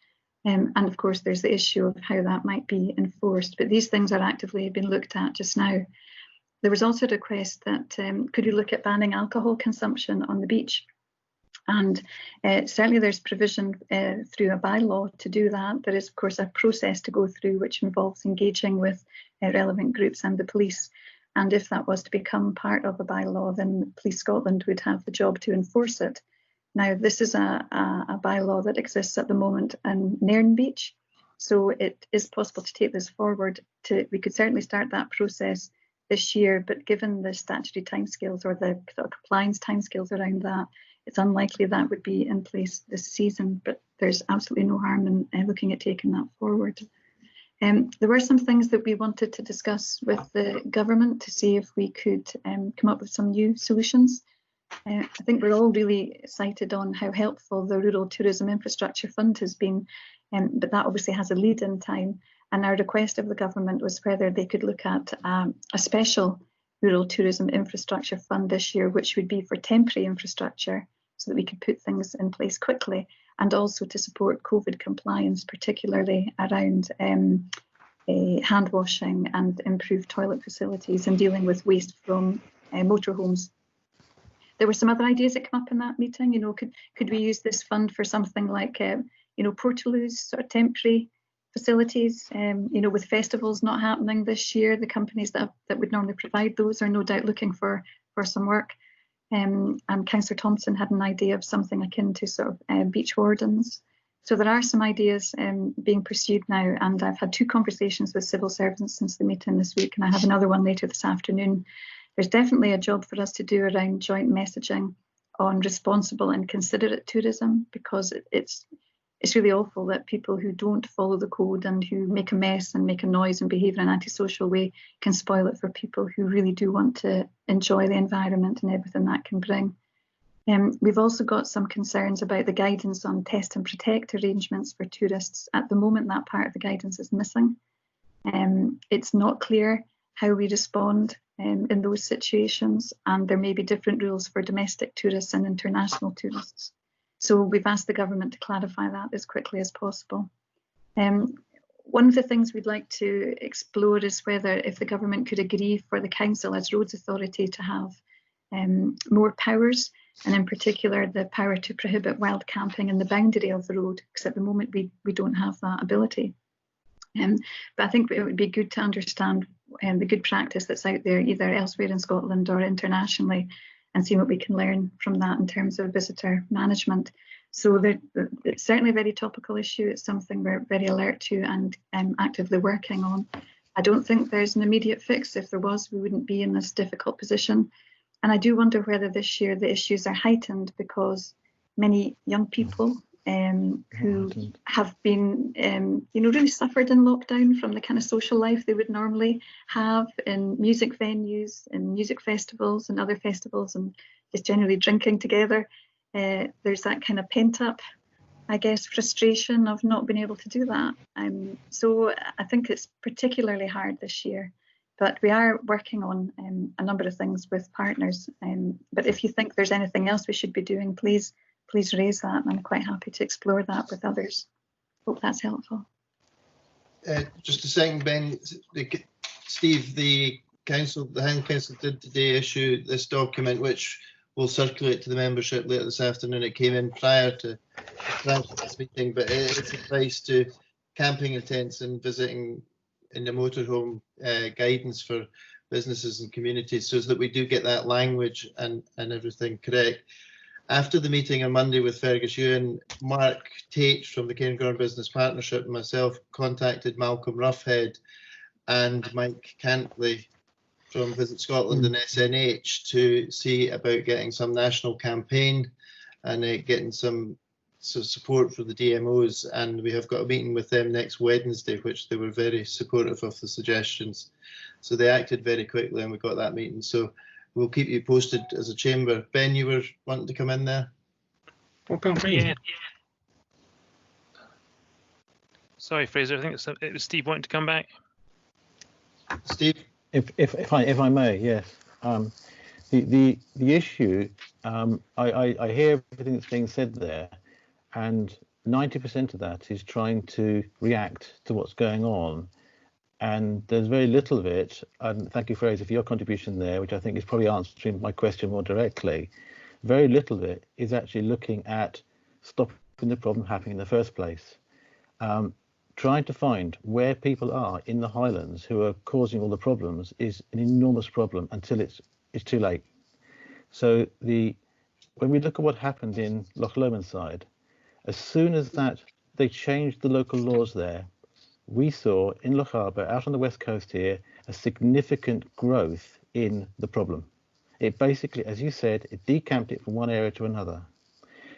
And of course there's the issue of how that might be enforced, but these things are actively being looked at just now. There was also a request that could we look at banning alcohol consumption on the beach, and certainly there's provision through a bylaw to do that. There is of course a process to go through which involves engaging with relevant groups and the police, and if that was to become part of a bylaw, then Police Scotland would have the job to enforce it. Now this is a bylaw that exists at the moment in Nairn Beach, so it is possible to take this forward. We could certainly start that process this year, but given the statutory timescales or the sort of compliance timescales around that, it's unlikely that would be in place this season, but there's absolutely no harm in looking at taking that forward. There were some things that we wanted to discuss with the government to see if we could come up with some new solutions. I think we're all really excited on how helpful the Rural Tourism Infrastructure Fund has been, but that obviously has a lead-in time. And our request of the government was whether they could look at a special Rural Tourism Infrastructure Fund this year, which would be for temporary infrastructure, so that we could put things in place quickly, and also to support COVID compliance, particularly around hand washing and improved toilet facilities and dealing with waste from motorhomes. There were some other ideas that came up in that meeting. Could we use this fund for something like, Portaloos, sort of temporary facilities, with festivals not happening this year, the companies that would normally provide those are no doubt looking for some work. And Councillor Thompson had an idea of something akin to sort of beach wardens. So there are some ideas being pursued now, and I've had 2 conversations with civil servants since the meeting this week, and I have another one later this afternoon. There's definitely a job for us to do around joint messaging on responsible and considerate tourism, because it's really awful that people who don't follow the code and who make a mess and make a noise and behave in an antisocial way can spoil it for people who really do want to enjoy the environment and everything that can bring. We've also got some concerns about the guidance on test and protect arrangements for tourists. At the moment, that part of the guidance is missing. It's not clear how we respond in those situations, and there may be different rules for domestic tourists and international tourists. So we've asked the government to clarify that as quickly as possible. One of the things we'd like to explore is whether, if the government could agree for the council as roads authority to have more powers, and in particular the power to prohibit wild camping in the boundary of the road, because at the moment we don't have that ability. But I think it would be good to understand the good practice that's out there, either elsewhere in Scotland or internationally, and see what we can learn from that in terms of visitor management. So it's certainly a very topical issue. It's something we're very alert to and actively working on. I don't think there's an immediate fix. If there was, we wouldn't be in this difficult position. And I do wonder whether this year the issues are heightened because many young people who have been, really suffered in lockdown from the kind of social life they would normally have in music venues, in music festivals and other festivals, and just generally drinking together. There's that kind of pent up, I guess, frustration of not being able to do that. So I think it's particularly hard this year. But we are working on a number of things with partners. But if you think there's anything else we should be doing, please raise that. And I'm quite happy to explore that with others. Hope that's helpful. Just a second, Ben. Steve, the Highland Council did today issue this document, which will circulate to the membership later this afternoon. It came in prior to this meeting, but it's advice to camping in tents and visiting in the motorhome guidance for businesses and communities, so that we do get that language and everything correct. After the meeting on Monday with Fergus Ewan, Mark Tate from the Cairngorm Business Partnership and myself contacted Malcolm Roughhead and Mike Cantley from Visit Scotland and SNH to see about getting some national campaign and getting some support for the DMOs, and we have got a meeting with them next Wednesday, which they were very supportive of the suggestions. So they acted very quickly and we got that meeting. So we'll keep you posted as a chamber. Ben, you were wanting to come in there? Yeah. Sorry, Fraser, I think it was Steve wanting to come back. Steve? If I may, yes. The issue, I hear everything that's being said there, and 90% of that is trying to react to what's going on, and there's very little of it. And thank you, Fraser, for your contribution there, which I think is probably answering my question more directly. Very little of it is actually looking at stopping the problem happening in the first place. Trying to find where people are in the Highlands who are causing all the problems is an enormous problem until it's too late. So when we look at what happened in Lochaber side, as soon as they changed the local laws there, we saw in Lochaber, out on the west coast here, a significant growth in the problem. It basically, as you said, it decamped it from one area to another.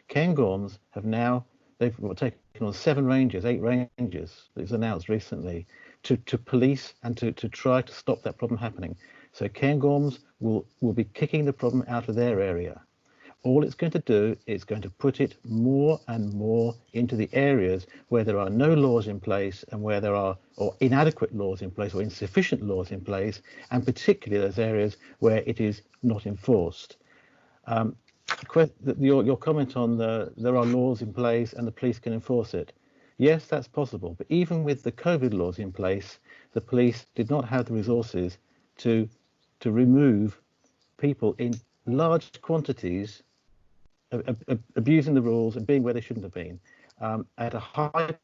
Cairngorms have now, they've taken on 7 ranges, 8 ranges, that was announced recently, to police and to try to stop that problem happening. So Cairngorms will be kicking the problem out of their area. All it's going to do is going to put it more and more into the areas where there are no laws in place and where there are or inadequate laws in place or insufficient laws in place, and particularly those areas where it is not enforced. Your comment on there are laws in place and the police can enforce it. Yes, that's possible. But even with the COVID laws in place, the police did not have the resources to remove people in large quantities abusing the rules and being where they shouldn't have been at a high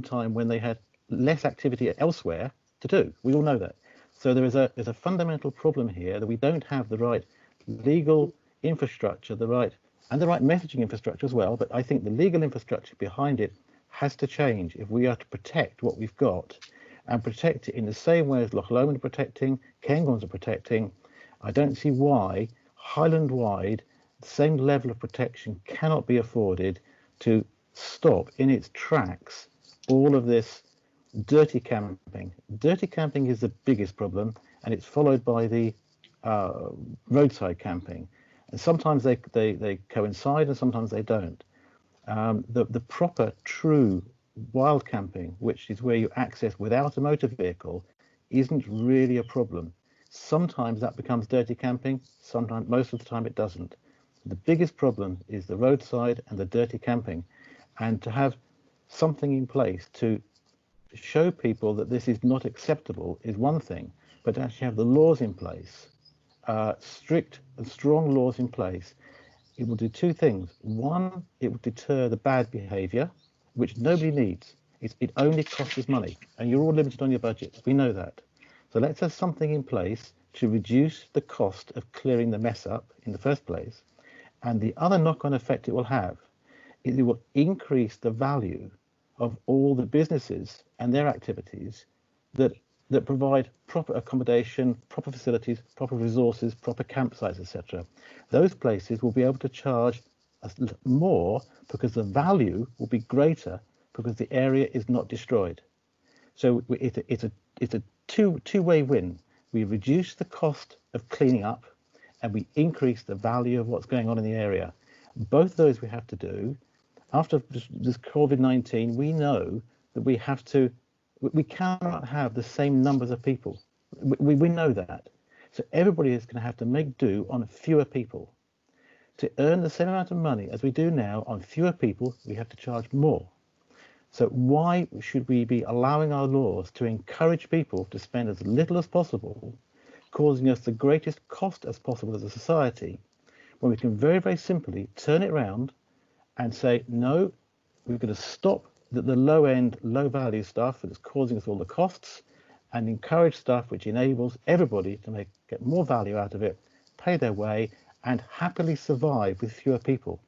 time when they had less activity elsewhere to do. We all know that. So there's a fundamental problem here that we don't have the right legal infrastructure, the right messaging infrastructure as well. But I think the legal infrastructure behind it has to change if we are to protect what we've got and protect it in the same way as Lochaber are protecting, Cairngorms are protecting. I don't see why Highland-wide the same level of protection cannot be afforded to stop in its tracks all of this dirty camping. Dirty camping is the biggest problem, and it's followed by the roadside camping. And sometimes they coincide and sometimes they don't. The proper, true wild camping, which is where you access without a motor vehicle, isn't really a problem. Sometimes that becomes dirty camping, sometimes, most of the time it doesn't. The biggest problem is the roadside and the dirty camping, and to have something in place to show people that this is not acceptable is one thing, but to actually have the laws in place, strict and strong laws in place, it will do two things. One, it will deter the bad behaviour, which nobody needs. It only costs us money, and you're all limited on your budget. We know that. So let's have something in place to reduce the cost of clearing the mess up in the first place. And the other knock-on effect it will have is it will increase the value of all the businesses and their activities that provide proper accommodation, proper facilities, proper resources, proper campsites, etc. Those places will be able to charge us more because the value will be greater because the area is not destroyed. So it's a two-way win. We reduce the cost of cleaning up and we increase the value of what's going on in the area. Both those we have to do. After this COVID-19, we know that we cannot have the same numbers of people. We know that. So everybody is going to have to make do on fewer people. To earn the same amount of money as we do now on fewer people, we have to charge more. So why should we be allowing our laws to encourage people to spend as little as possible, causing us the greatest cost as possible as a society, when we can very, very simply turn it around and say, no, we're going to stop the low-end, low-value stuff that's causing us all the costs and encourage stuff which enables everybody to get more value out of it, pay their way, and happily survive with fewer people,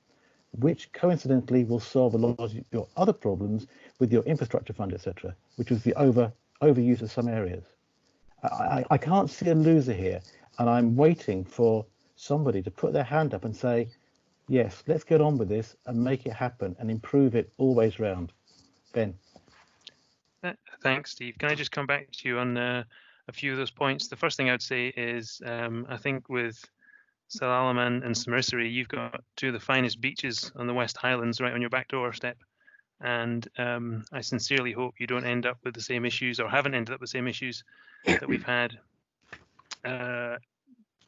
which coincidentally will solve a lot of your other problems with your infrastructure fund, etc., which was the overuse of some areas. I can't see a loser here, and I'm waiting for somebody to put their hand up and say, yes, let's get on with this and make it happen and improve it all ways round. Ben. Thanks, Steve. Can I just come back to you on a few of those points? The first thing I would say is I think with Salalaman and Smercery, you've got two of the finest beaches on the West Highlands right on your back doorstep. And I sincerely hope you don't end up with the same issues or haven't ended up with the same issues that we've had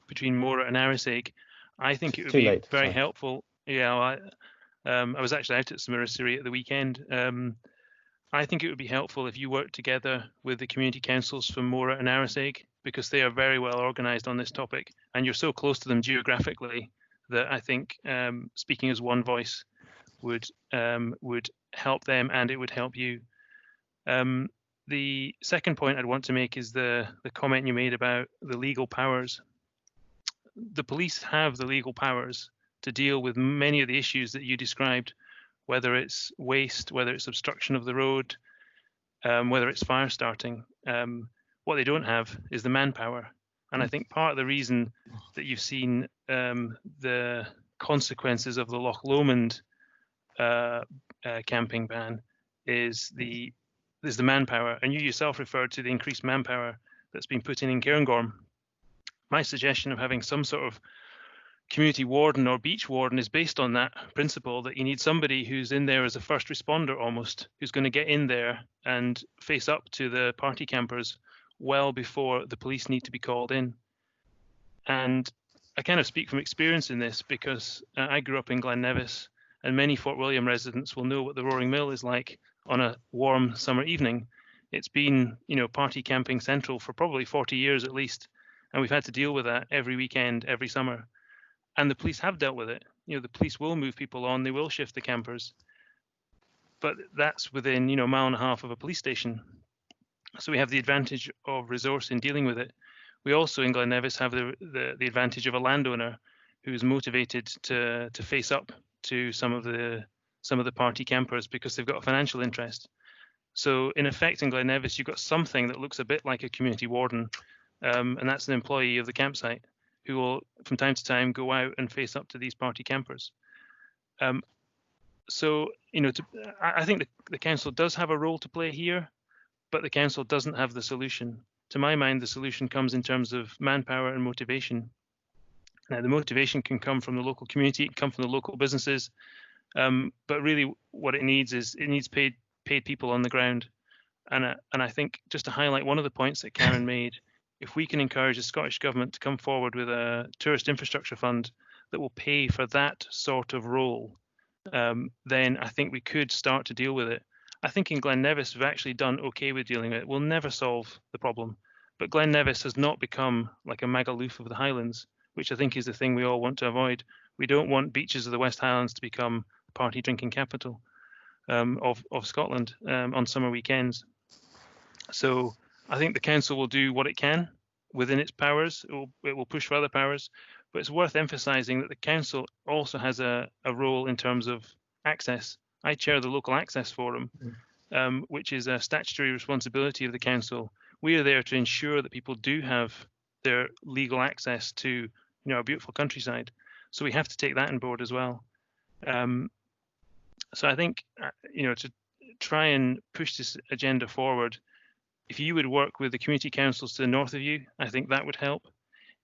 between Mora and Arisaig. I think it would be very helpful. Yeah, I was actually out at Smercery at the weekend. I think it would be helpful if you worked together with the community councils from Mora and Arisaig, because they are very well organised on this topic, and you're so close to them geographically that I think speaking as one voice would help them, and it would help you. The second point I'd want to make is the comment you made about the legal powers. The police have the legal powers to deal with many of the issues that you described, whether it's waste, whether it's obstruction of the road, whether it's fire starting. What they don't have is the manpower. And I think part of the reason that you've seen the consequences of the Loch Lomond camping ban is the manpower. And you yourself referred to the increased manpower that's been put in Cairngorm. My suggestion of having some sort of community warden or beach warden is based on that principle, that you need somebody who's in there as a first responder almost, who's going to get in there and face up to the party campers well before the police need to be called in. And I kind of speak from experience in this because I grew up in Glen Nevis, and many Fort William residents will know what the Roaring Mill is like on a warm summer evening. It's been, party camping central for probably 40 years at least, and we've had to deal with that every weekend, every summer. And the police have dealt with it. The police will move people on, they will shift the campers, but that's within, a mile and a half of a police station. So we have the advantage of resource in dealing with it. We also in Glen Nevis have the advantage of a landowner who's motivated to face up to some of the party campers because they've got a financial interest. So in effect, in Glen Nevis, you've got something that looks a bit like a community warden, and that's an employee of the campsite who will, from time to time, go out and face up to these party campers. So, I think the council does have a role to play here, but the council doesn't have the solution. To my mind, the solution comes in terms of manpower and motivation. Now, the motivation can come from the local community, it can come from the local businesses, but really what it needs is paid people on the ground. And I think just to highlight one of the points that Karen made, if we can encourage the Scottish Government to come forward with a tourist infrastructure fund that will pay for that sort of role, then I think we could start to deal with it. I think in Glen Nevis, we've actually done okay with dealing with it. We'll never solve the problem, but Glen Nevis has not become like a Magaluf of the Highlands, which I think is the thing we all want to avoid. We don't want beaches of the West Highlands to become party drinking capital of Scotland on summer weekends. So I think the council will do what it can within its powers. It will push for other powers, but it's worth emphasising that the council also has a role in terms of access. I chair the local access forum, which is a statutory responsibility of the council. We are there to ensure that people do have their legal access to our beautiful countryside. So we have to take that on board as well. So I think to try and push this agenda forward, if you would work with the community councils to the north of you, I think that would help.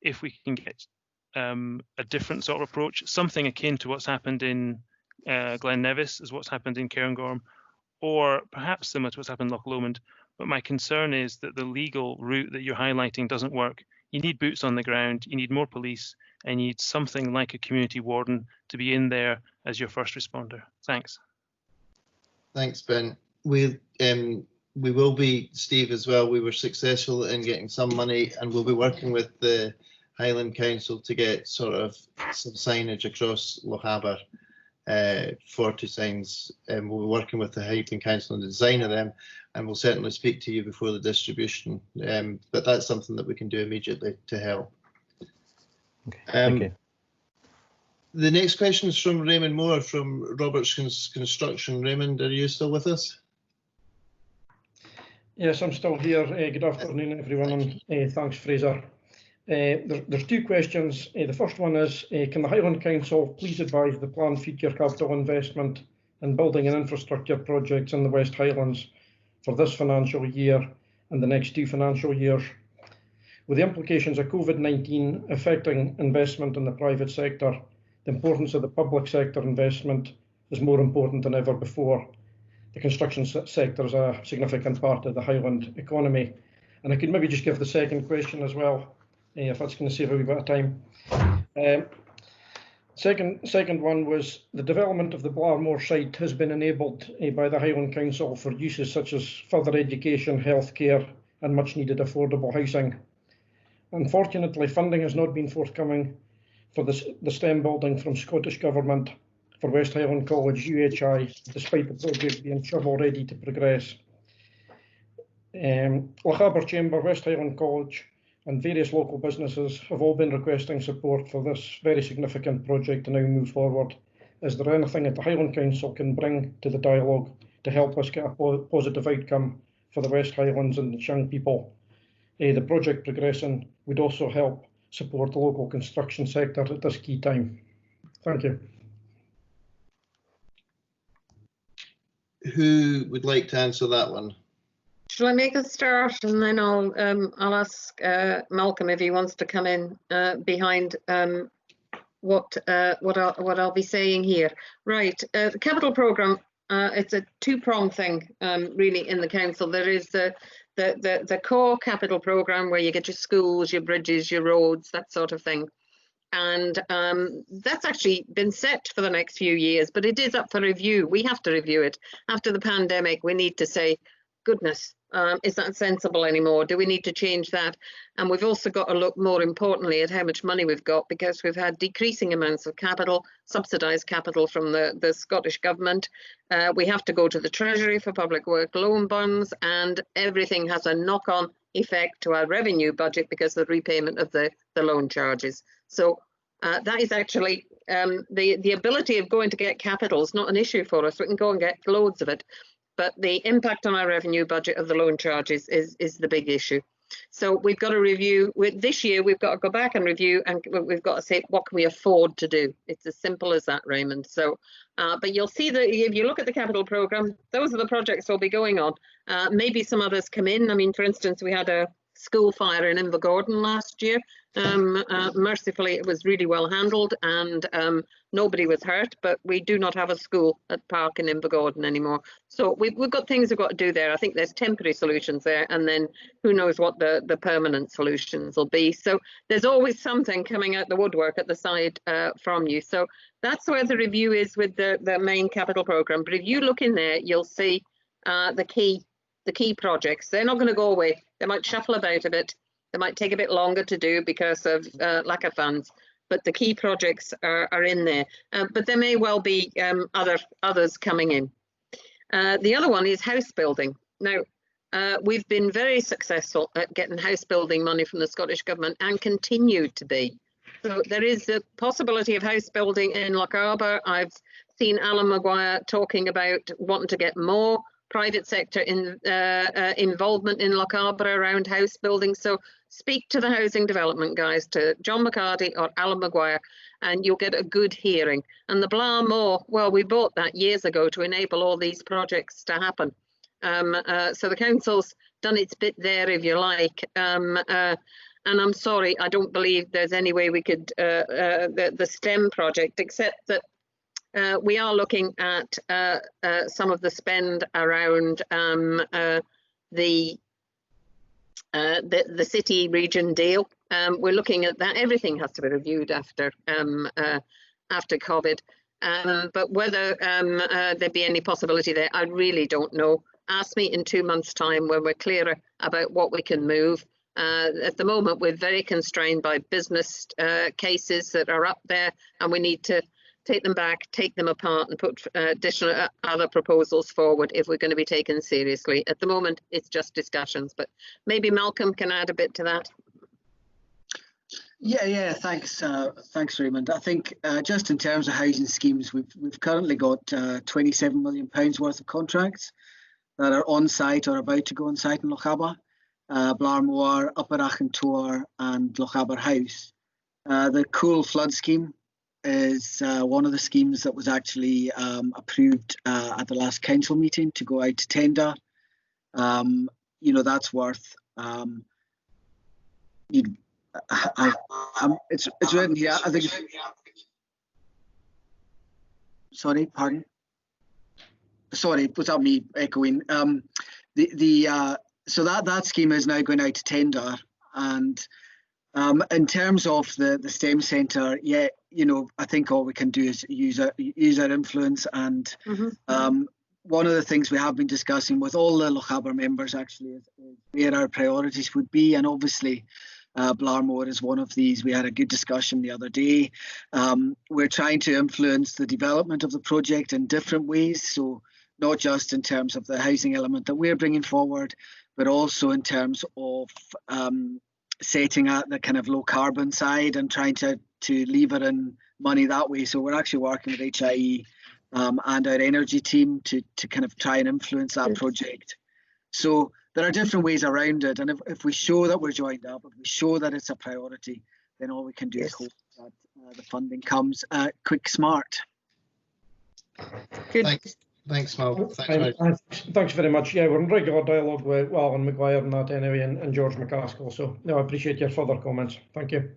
If we can get a different sort of approach, something akin to what's happened in Glen Nevis is what's happened in Cairngorm, or perhaps similar to what's happened in Loch Lomond. But my concern is that the legal route that you're highlighting doesn't work. You need boots on the ground, you need more police, and you need something like a community warden to be in there as your first responder. Thanks. Thanks, Ben. We will be, Steve, as well. We were successful in getting some money, and we'll be working with the Highland Council to get sort of some signage across Lochaber, 40 signs. And we'll be working with the Highland Council on the design of them, and we'll certainly speak to you before the distribution. But that's something that we can do immediately to help. Okay, thank you. The next question is from Raymond Moore from Roberts Construction. Raymond, are you still with us? Yes, I'm still here. Good afternoon, everyone, and thanks, Fraser. There's two questions. The first one is, can the Highland Council please advise the planned future capital investment in building and infrastructure projects in the West Highlands for this financial year and the next 2 financial years? With the implications of COVID-19 affecting investment in the private sector, the importance of the public sector investment is more important than ever before. The construction sector is a significant part of the Highland economy. And I could maybe just give the second question as well, if that's going to save a wee bit of time. Second one was, the development of the Blarmore site has been enabled by the Highland Council for uses such as further education, healthcare, and much needed affordable housing. Unfortunately, funding has not been forthcoming for the STEM building from Scottish Government for West Highland College UHI, despite the project being shovel ready to progress. Lochaber Chamber, West Highland College, and various local businesses have all been requesting support for this very significant project to now move forward. Is there anything that the Highland Council can bring to the dialogue to help us get a positive outcome for the West Highlands and its young people? The project progressing would also help support the local construction sector at this key time. Thank you. Who would like to answer that one? Shall I make a start, and then I'll ask Malcolm if he wants to come in behind what I'll be saying here. Right, the capital programme. It's a two-pronged thing, really, in the council. There is the core capital programme where you get your schools, your bridges, your roads, that sort of thing. And that's actually been set for the next few years, but it is up for review. We have to review it. After the pandemic, we need to say, goodness, is that sensible anymore? Do we need to change that? And we've also got to look more importantly at how much money we've got, because we've had decreasing amounts of capital, subsidised capital from the Scottish Government. We have to go to the Treasury for public work loan bonds, and everything has a knock-on effect to our revenue budget because of the repayment of the loan charges. So that is actually the ability of going to get capital is not an issue for us. We can go and get loads of it, but the impact on our revenue budget of the loan charges is the big issue. So we've got to review. This year we've got to go back and review, and we've got to say, what can we afford to do? It's as simple as that, Raymond. So but you'll see that if you look at the capital programme, those are the projects we'll be going on. Maybe some others come in. I mean, for instance, we had a school fire in Invergordon last year. Mercifully, it was really well handled, and nobody was hurt, but we do not have a school at Park in Invergordon anymore. So we've got things we've got to do there. I think there's temporary solutions there, and then who knows what the permanent solutions will be. So there's always something coming out the woodwork at the side from you. So that's where the review is with the main capital programme. But if you look in there, you'll see the key projects. They're not going to go away. They might shuffle about a bit. They might take a bit longer to do because of lack of funds, but the key projects are in there. But there may well be others coming in. The other one is house building. Now, we've been very successful at getting house building money from the Scottish Government and continue to be. So there is the possibility of house building in Lochaber. I've seen Alan Maguire talking about wanting to get more private sector involvement in Lochaber around house building. So speak to the housing development guys, to John McCarty or Alan Maguire, and you'll get a good hearing. And the Blar Moor, well, we bought that years ago to enable all these projects to happen. So the council's done its bit there, if you like. And I'm sorry, I don't believe there's any way we could, the STEM project, except that we are looking at some of the spend around the city region deal. We're looking at that. Everything has to be reviewed after COVID. But whether there be any possibility there, I really don't know. Ask me in 2 months' time when we're clearer about what we can move. At the moment, we're very constrained by business cases that are up there, and we need to take them back, take them apart, and put additional other proposals forward if we're going to be taken seriously. At the moment, it's just discussions, but maybe Malcolm can add a bit to that. Yeah, thanks, Raymond. I think just in terms of housing schemes, we've currently got £27 million worth of contracts that are on site or about to go on site in Lochaber, Blar Moor, Upper Achentor, and Lochaber House. The Cool Flood Scheme is one of the schemes that was actually approved at the last council meeting to go out to tender. That's worth. It's written here. I think. Sorry, pardon. Sorry, was that me echoing? So that scheme is now going out to tender, and in terms of the STEM centre, yeah, I think all we can do is use our influence, and one of the things we have been discussing with all the Lochaber members actually is where our priorities would be, and obviously Blar Moor is one of these. We had a good discussion the other day. We're trying to influence the development of the project in different ways, so not just in terms of the housing element that we're bringing forward, but also in terms of setting at the kind of low carbon side and trying to lever in money that way. So we're actually working with HIE and our energy team to kind of try and influence that project. So there are different ways around it, and if we show that we're joined up, if we show that it's a priority, then all we can do is hope that the funding comes quick, smart. Good. Thanks, Mal. Thanks very much. Yeah, we're in regular dialogue with Alan Maguire and that anyway, and George McCaskill. So no, I appreciate your further comments. Thank you.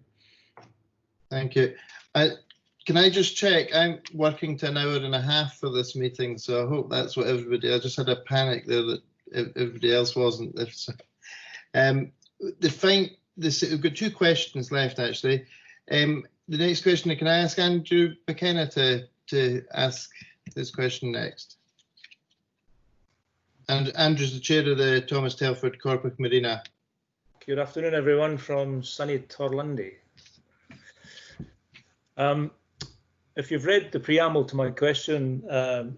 Thank you. Can I just check? I'm working to an hour and a half for this meeting, so I hope that's what everybody. I just had a panic there that everybody else wasn't. We've got 2 questions left actually. The next question, can I ask Andrew McKenna to ask this question next? And Andrew's the chair of the Thomas Telford Corporate Marina. Good afternoon, everyone from sunny Torlundy. If you've read the preamble to my question,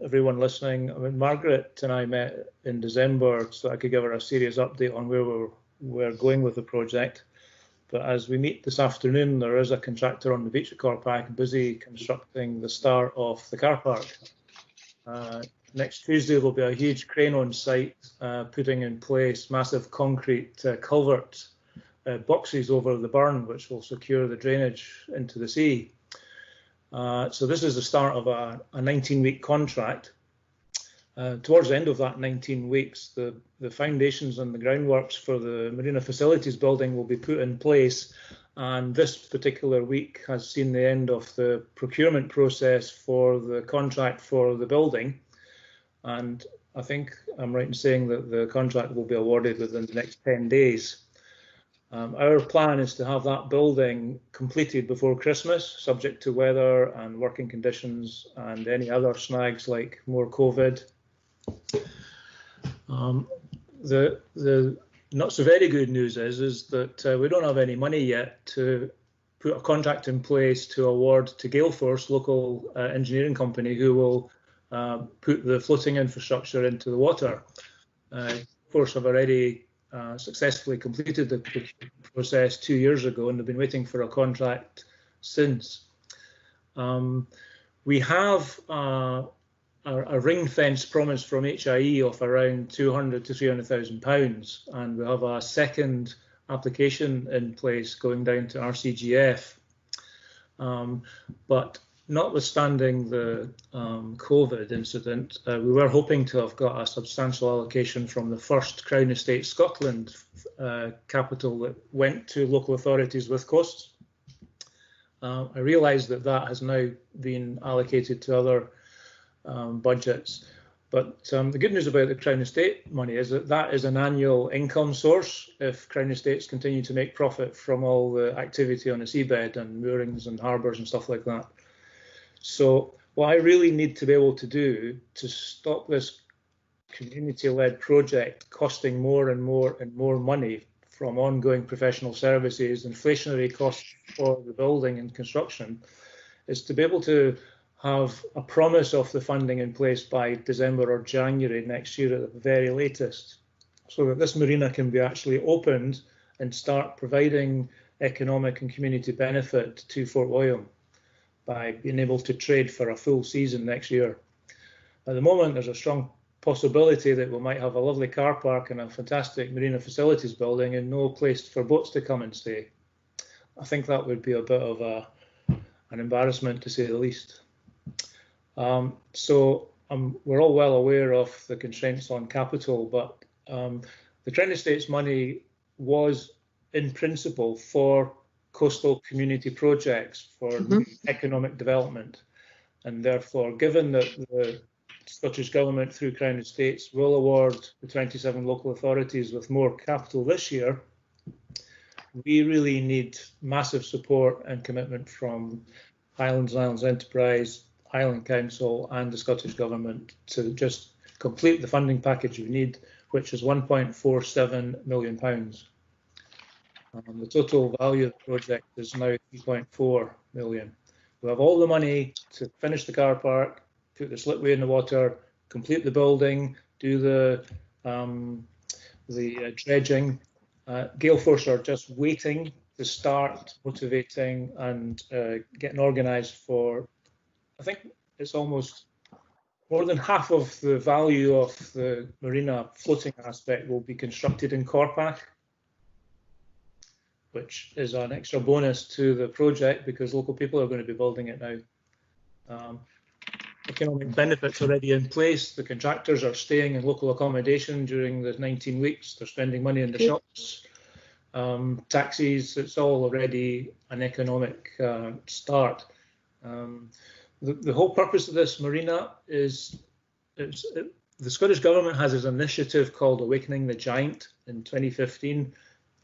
everyone listening, I mean, Margaret and I met in December so I could give her a serious update on where we're going with the project. But as we meet this afternoon, there is a contractor on the beach at Corpac busy constructing the start of the car park. Next Tuesday, there'll be a huge crane on site putting in place massive concrete culvert boxes over the burn, which will secure the drainage into the sea. So this is the start of a 19-week contract. Towards the end of that 19 weeks, the foundations and the groundworks for the Marina Facilities building will be put in place. And this particular week has seen the end of the procurement process for the contract for the building. And I think I'm right in saying that the contract will be awarded within the next 10 days. Our plan is to have that building completed before Christmas, subject to weather and working conditions and any other snags like more COVID. The not so very good news is that we don't have any money yet to put a contract in place to award to Galeforce, local engineering company, who will put the floating infrastructure into the water. Galeforce have already successfully completed the process 2 years ago, and they've been waiting for a contract since. We have a ring fence promise from HIE of around £200,000 to £300,000, and we have a second application in place going down to RCGF. But notwithstanding the COVID incident, we were hoping to have got a substantial allocation from the first Crown Estate Scotland capital that went to local authorities with costs. I realise that has now been allocated to other budgets, but the good news about the Crown Estate money is that is an annual income source if Crown Estates continue to make profit from all the activity on the seabed and moorings and harbours and stuff like that. So what I really need to be able to do to stop this community-led project costing more and more and more money from ongoing professional services, inflationary costs for the building and construction, is to be able to have a promise of the funding in place by December or January next year at the very latest, so that this marina can be actually opened and start providing economic and community benefit to Fort William by being able to trade for a full season next year. At the moment, there's a strong possibility that we might have a lovely car park and a fantastic marina facilities building and no place for boats to come and stay. I think that would be a bit of an embarrassment, to say the least. We're all well aware of the constraints on capital, but the Crown Estates money was in principle for coastal community projects for economic development, and therefore, given that the Scottish Government through Crown Estates will award the 27 local authorities with more capital this year, we really need massive support and commitment from Highlands and Islands Enterprise, Highland Council and the Scottish Government to just complete the funding package we need, which is £1.47 million. The total value of the project is now £3.4 million. We have all the money to finish the car park, put the slipway in the water, complete the building, do the dredging. Galeforce are just waiting to start motivating and getting organised for, I think it's almost more than half of the value of the marina floating aspect will be constructed in Corpac, which is an extra bonus to the project because local people are going to be building it now. Economic benefits already in place. The contractors are staying in local accommodation during the 19 weeks. They're spending money in the shops, taxis. It's all already an economic start. The whole purpose of this marina is the Scottish Government has this initiative called Awakening the Giant in 2015.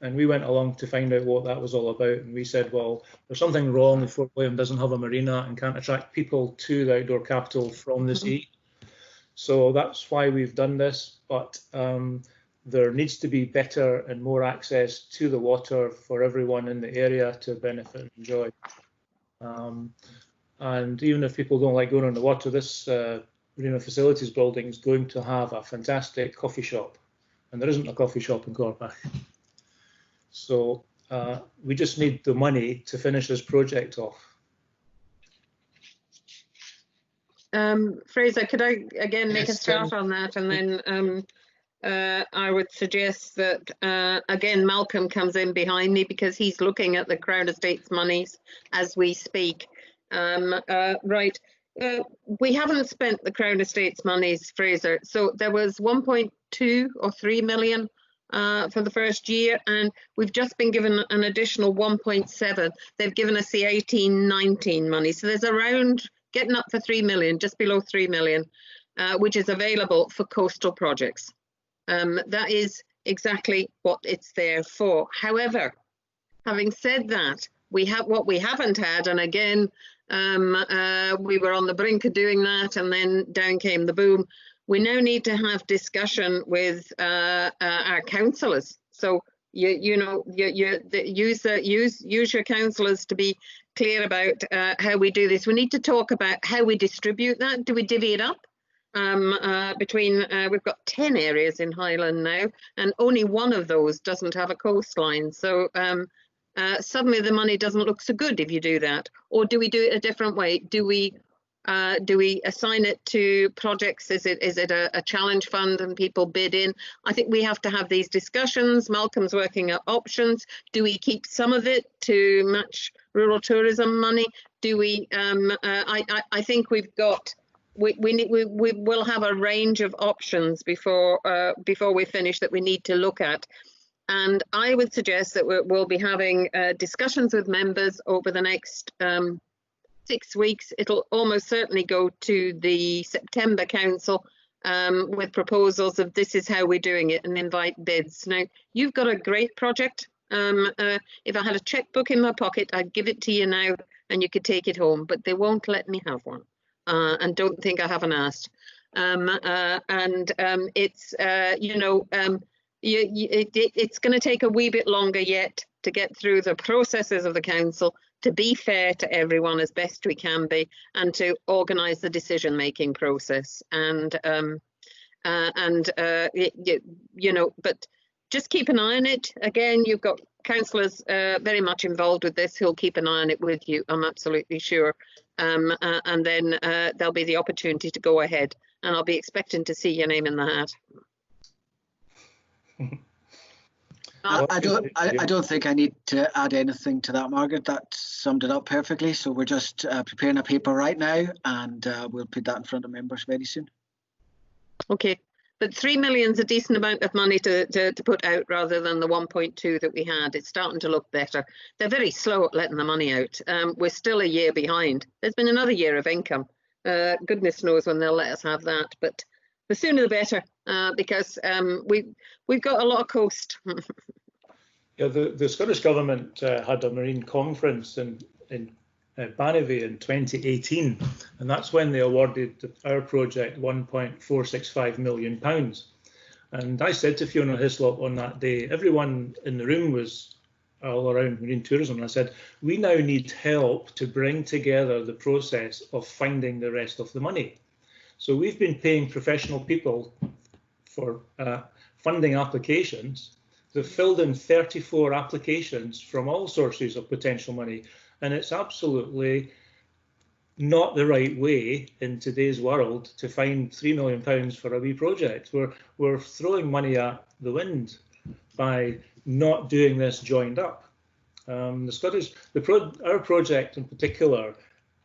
And we went along to find out what that was all about. And we said, well, there's something wrong if Fort William doesn't have a marina and can't attract people to the outdoor capital from the sea. So that's why we've done this, but there needs to be better and more access to the water for everyone in the area to benefit and enjoy. And even if people don't like going on the water, this Marina Facilities building is going to have a fantastic coffee shop, and there isn't a coffee shop in Cormac. So we just need the money to finish this project off. Fraser, could I again make a start on that, and then I would suggest that again Malcolm comes in behind me because he's looking at the Crown Estates monies as we speak. Right, we haven't spent the Crown Estates monies, Fraser. So there was 1.2 or 3 million for the first year, and we've just been given an additional 1.7. They've given us the 18-19 money, so there's around getting up for 3 million, just below 3 million, which is available for coastal projects. That is exactly what it's there for. However, having said that, we have what we haven't had, and again, we were on the brink of doing that, and then down came the boom. We now need to have discussion with our councillors. So use your councillors to be clear about how we do this. We need to talk about how we distribute that. Do we divvy it up between? We've got 10 areas in Highland now, and only one of those doesn't have a coastline. So suddenly the money doesn't look so good if you do that. Or do we do it a different way? Do we assign it to projects? Is it a challenge fund and people bid in? I think we have to have these discussions. Malcolm's working at options. Do we keep some of it to match rural tourism money? Do we? I think we've got. We will have a range of options before we finish that we need to look at. And I would suggest that we'll be having discussions with members over the next 6 weeks. It'll almost certainly go to the September Council with proposals of this is how we're doing it, and invite bids. Now, you've got a great project. If I had a checkbook in my pocket, I'd give it to you now and you could take it home, but they won't let me have one. And don't think I haven't asked. It's, it's going to take a wee bit longer yet to get through the processes of the council, to be fair to everyone as best we can be, and to organise the decision-making process. But just keep an eye on it. Again, you've got councillors very much involved with this who'll keep an eye on it with you, I'm absolutely sure. And then there'll be the opportunity to go ahead, and I'll be expecting to see your name in the hat. I don't think I need to add anything to that, Margaret. That summed it up perfectly. So we're just preparing a paper right now, and we'll put that in front of members very soon. Okay, but 3 million is a decent amount of money to put out rather than the 1.2 that we had. It's starting to look better. They're very slow at letting the money out. We're still a year behind. There's been another year of income. Goodness knows when they'll let us have that, but the sooner the better, because we've got a lot of coast. Yeah, the Scottish Government had a marine conference in Banavie in 2018, and that's when they awarded our project £1.465 million. And I said to Fiona Hislop on that day, everyone in the room was all around marine tourism, and I said, we now need help to bring together the process of finding the rest of the money. So we've been paying professional people for funding applications. They've filled in 34 applications from all sources of potential money, and it's absolutely not the right way in today's world to find £3 million for a wee project. We're throwing money at the wind by not doing this joined up. Our project in particular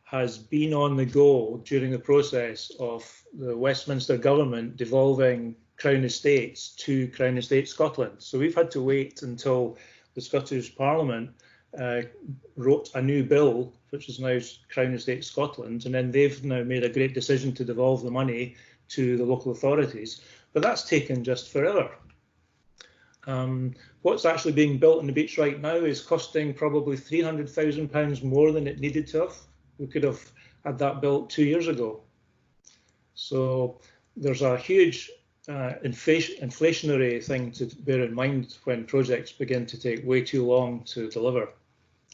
has been on the go during the process of the Westminster government devolving Crown Estates to Crown Estate Scotland. So we've had to wait until the Scottish Parliament wrote a new bill, which is now Crown Estate Scotland, and then they've now made a great decision to devolve the money to the local authorities. But that's taken just forever. What's actually being built on the beach right now is costing probably £300,000 more than it needed to have. We could have had that built 2 years ago. So there's a huge inflationary thing to bear in mind when projects begin to take way too long to deliver.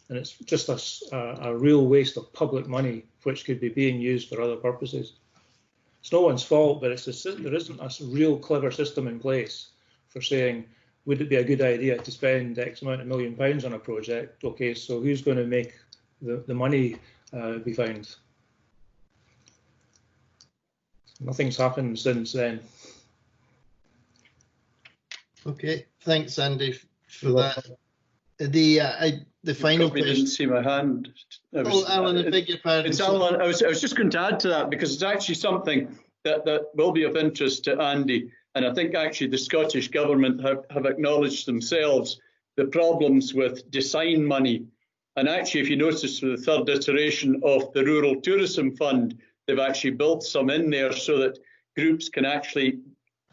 And it's just a real waste of public money, which could be being used for other purposes. It's no one's fault, but there isn't a real clever system in place for saying, would it be a good idea to spend X amount of £1 million on a project? Okay, so who's going to make the money be found? Nothing's happened since then. Okay, thanks, Andy, for that. The final question. Didn't see my hand. Alan, I beg your pardon. It's Alan. I was just going to add to that, because it's actually something that will be of interest to Andy. And I think actually the Scottish Government have acknowledged themselves the problems with design money. And actually, if you notice, for the third iteration of the Rural Tourism Fund, they've actually built some in there so that groups can actually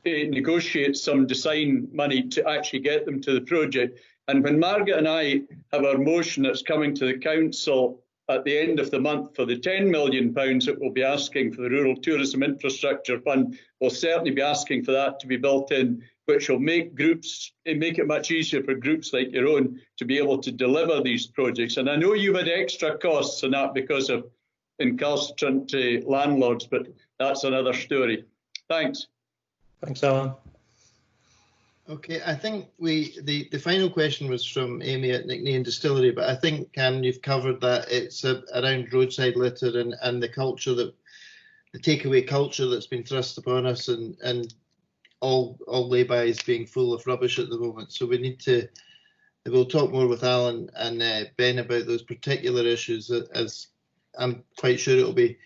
negotiate some design money to actually get them to the project. And when Margaret and I have our motion that's coming to the council at the end of the month for the £10 million that we'll be asking for the Rural Tourism Infrastructure Fund, we'll certainly be asking for that to be built in, which will make it much easier for groups like your own to be able to deliver these projects. And I know you've had extra costs on that because of incalcitrant landlords, but that's another story. Thanks. Thanks, Alan. Okay, I think the final question was from Amy at Nickney Distillery, but I think, Cam, you've covered that. It's around roadside litter and the culture, the takeaway culture that's been thrust upon us, and all laybys being full of rubbish at the moment. So we need to. We'll talk more with Alan and Ben about those particular issues, as I'm quite sure it'll be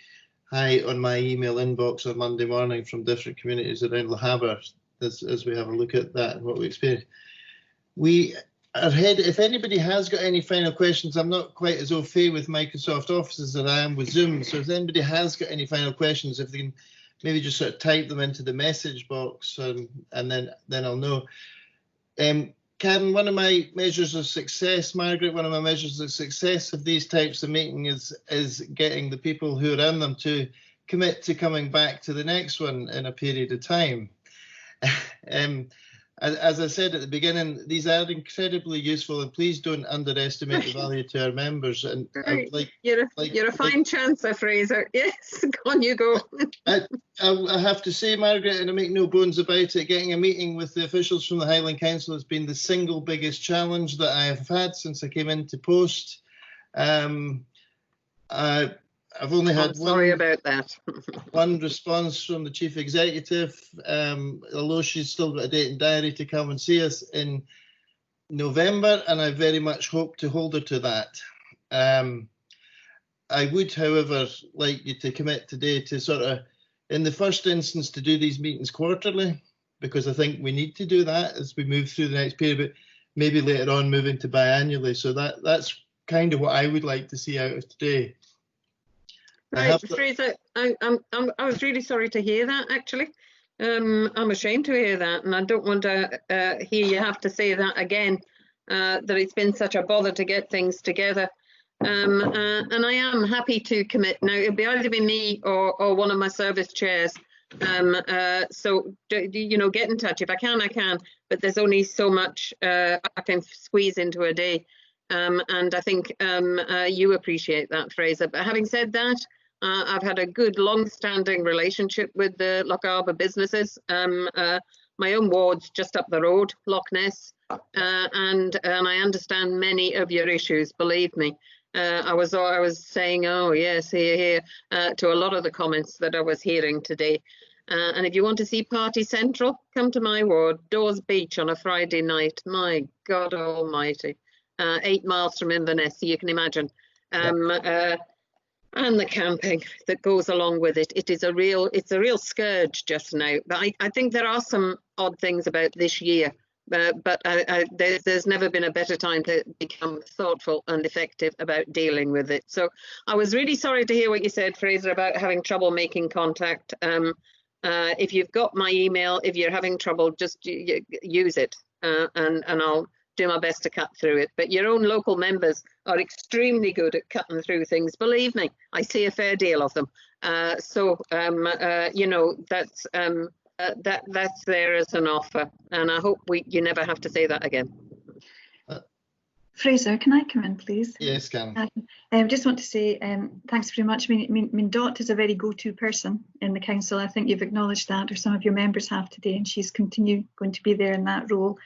high on my email inbox on Monday morning from different communities around Lochaber, as we have a look at that and what we experience. We are headed, if anybody has got any final questions, I'm not quite as au fait with Microsoft Office as I am with Zoom, so if anybody has got any final questions, if they can maybe just sort of type them into the message box, and then I'll know. Karen, one of my measures of success, Margaret, one of my measures of success of these types of meetings is getting the people who are in them to commit to coming back to the next one in a period of time. As I said at the beginning, these are incredibly useful, and please don't underestimate the value to our members. And you're a fine chancer, Fraser. Yes, on you go. I have to say, Margaret, and I make no bones about it, getting a meeting with the officials from the Highland Council has been the single biggest challenge that I have had since I came into post. I've only had one response from the chief executive, although she's still got a date and diary to come and see us in November, and I very much hope to hold her to that. I would, however, like you to commit today to sort of, in the first instance, to do these meetings quarterly, because I think we need to do that as we move through the next period, but maybe later on moving to biannually. So that's kind of what I would like to see out of today. Right, Fraser, I was really sorry to hear that, actually. I'm ashamed to hear that, and I don't want to hear you have to say that again, that it's been such a bother to get things together. And I am happy to commit. Now, it'll be either be me or one of my service chairs. So, you know, get in touch. If I can, I can, but there's only so much I can squeeze into a day. And I think you appreciate that, Fraser. But having said that, I've had a good long-standing relationship with the Lochaber businesses. My own ward's just up the road, Loch Ness, and I understand many of your issues, believe me. I was saying, oh yes, here, to a lot of the comments that I was hearing today. And if you want to see Party Central, come to my ward, Dawes Beach on a Friday night. My God almighty. 8 miles from Inverness, so you can imagine. And the camping that goes along with it. It's a real scourge just now. But I think there are some odd things about this year. But there's never been a better time to become thoughtful and effective about dealing with it. So I was really sorry to hear what you said, Fraser, about having trouble making contact. If you've got my email, if you're having trouble, just use it, and I'll do my best to cut through it. But your own local members are extremely good at cutting through things. Believe me, I see a fair deal of them. You know, that's there as an offer, and I hope you never have to say that again. Fraser, can I come in, please? Yes, can. I just want to say thanks very much. I mean, Dot is a very go-to person in the council. I think you've acknowledged that, or some of your members have today, and she's going to be there in that role.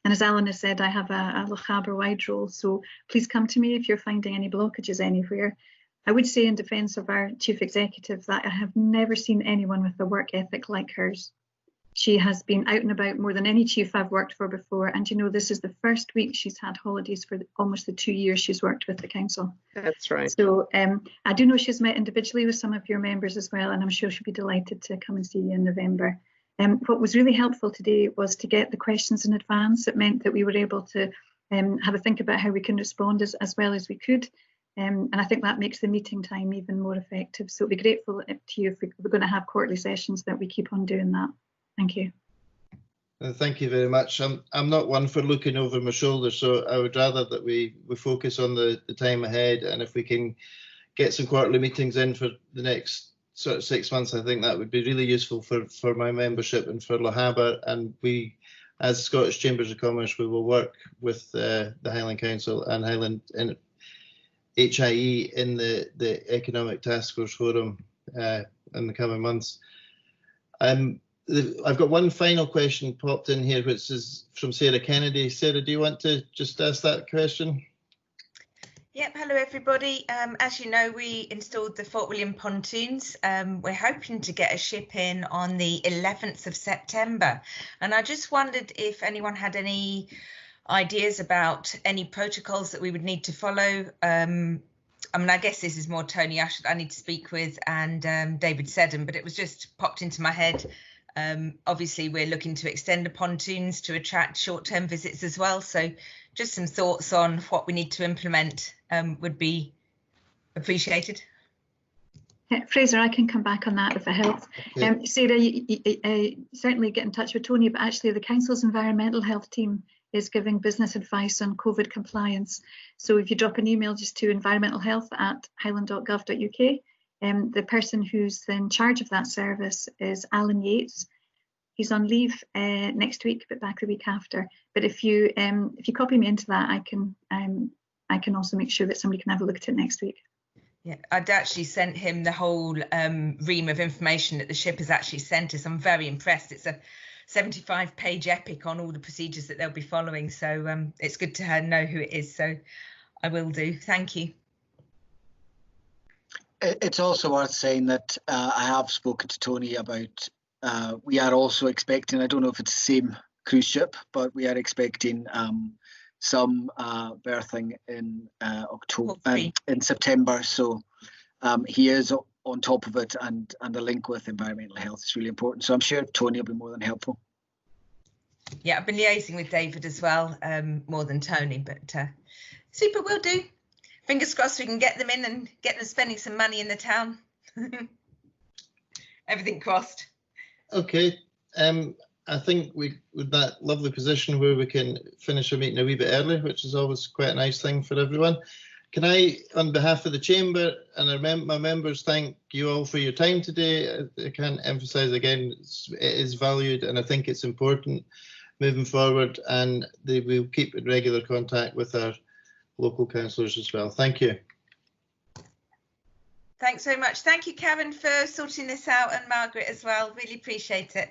And as Alan has said, I have a Lochaber wide role, so please come to me if you're finding any blockages anywhere. I would say in defence of our chief executive that I have never seen anyone with a work ethic like hers. She has been out and about more than any chief I've worked for before. And you know, this is the first week she's had holidays for almost the 2 years she's worked with the council. That's right. So I do know she's met individually with some of your members as well, and I'm sure she'll be delighted to come and see you in November. What was really helpful today was to get the questions in advance. It meant that we were able to have a think about how we can respond as well as we could. And I think that makes the meeting time even more effective. So it'd be grateful to you if we're going to have quarterly sessions that we keep on doing that. Thank you. Thank you very much. I'm not one for looking over my shoulder, so I would rather that we focus on the time ahead, and if we can get some quarterly meetings in for the next sort of 6 months, I think that would be really useful for my membership and for Lochaber. And we, as Scottish Chambers of Commerce, we will work with the Highland Council and Highland and HIE in the Economic Task Force Forum in the coming months. I've got one final question popped in here, which is from Sarah Kennedy. Sarah, do you want to just ask that question? Yep, hello everybody. As you know, we installed the Fort William pontoons. We're hoping to get a ship in on the 11th of September. And I just wondered if anyone had any ideas about any protocols that we would need to follow. I mean, I guess this is more Tony Ashford I need to speak with, and David Seddon, but it was just popped into my head. Obviously, we're looking to extend the pontoons to attract short-term visits as well. So just some thoughts on what we need to implement would be appreciated. Fraser, I can come back on that if it helps. Okay. Sarah, you certainly get in touch with Tony, but actually the council's environmental health team is giving business advice on COVID compliance. So if you drop an email just to environmentalhealth@highland.gov.uk, the person who's in charge of that service is Alan Yates. He's on leave next week, but back the week after. But if you copy me into that, I can also make sure that somebody can have a look at it next week. Yeah, I'd actually sent him the whole ream of information that the ship has actually sent us. I'm very impressed. It's a 75-page epic on all the procedures that they'll be following. So it's good to know who it is. So I will do. Thank you. It's also worth saying that I have spoken to Tony about, we are also expecting, I don't know if it's the same cruise ship, but we are expecting some berthing in October, in September. So he is on top of it, and the link with environmental health is really important. So I'm sure Tony will be more than helpful. Yeah, I've been liaising with David as well, more than Tony, but super, will do. Fingers crossed we can get them in and get them spending some money in the town. Everything crossed. Okay. I think with that lovely position where we can finish our meeting a wee bit early, which is always quite a nice thing for everyone. Can I, on behalf of the Chamber and my members, thank you all for your time today. I can't emphasise again, it is valued, and I think it's important moving forward, and we'll keep in regular contact with our local councillors as well. Thank you. Thanks so much. Thank you, Karen, for sorting this out, and Margaret as well. Really appreciate it.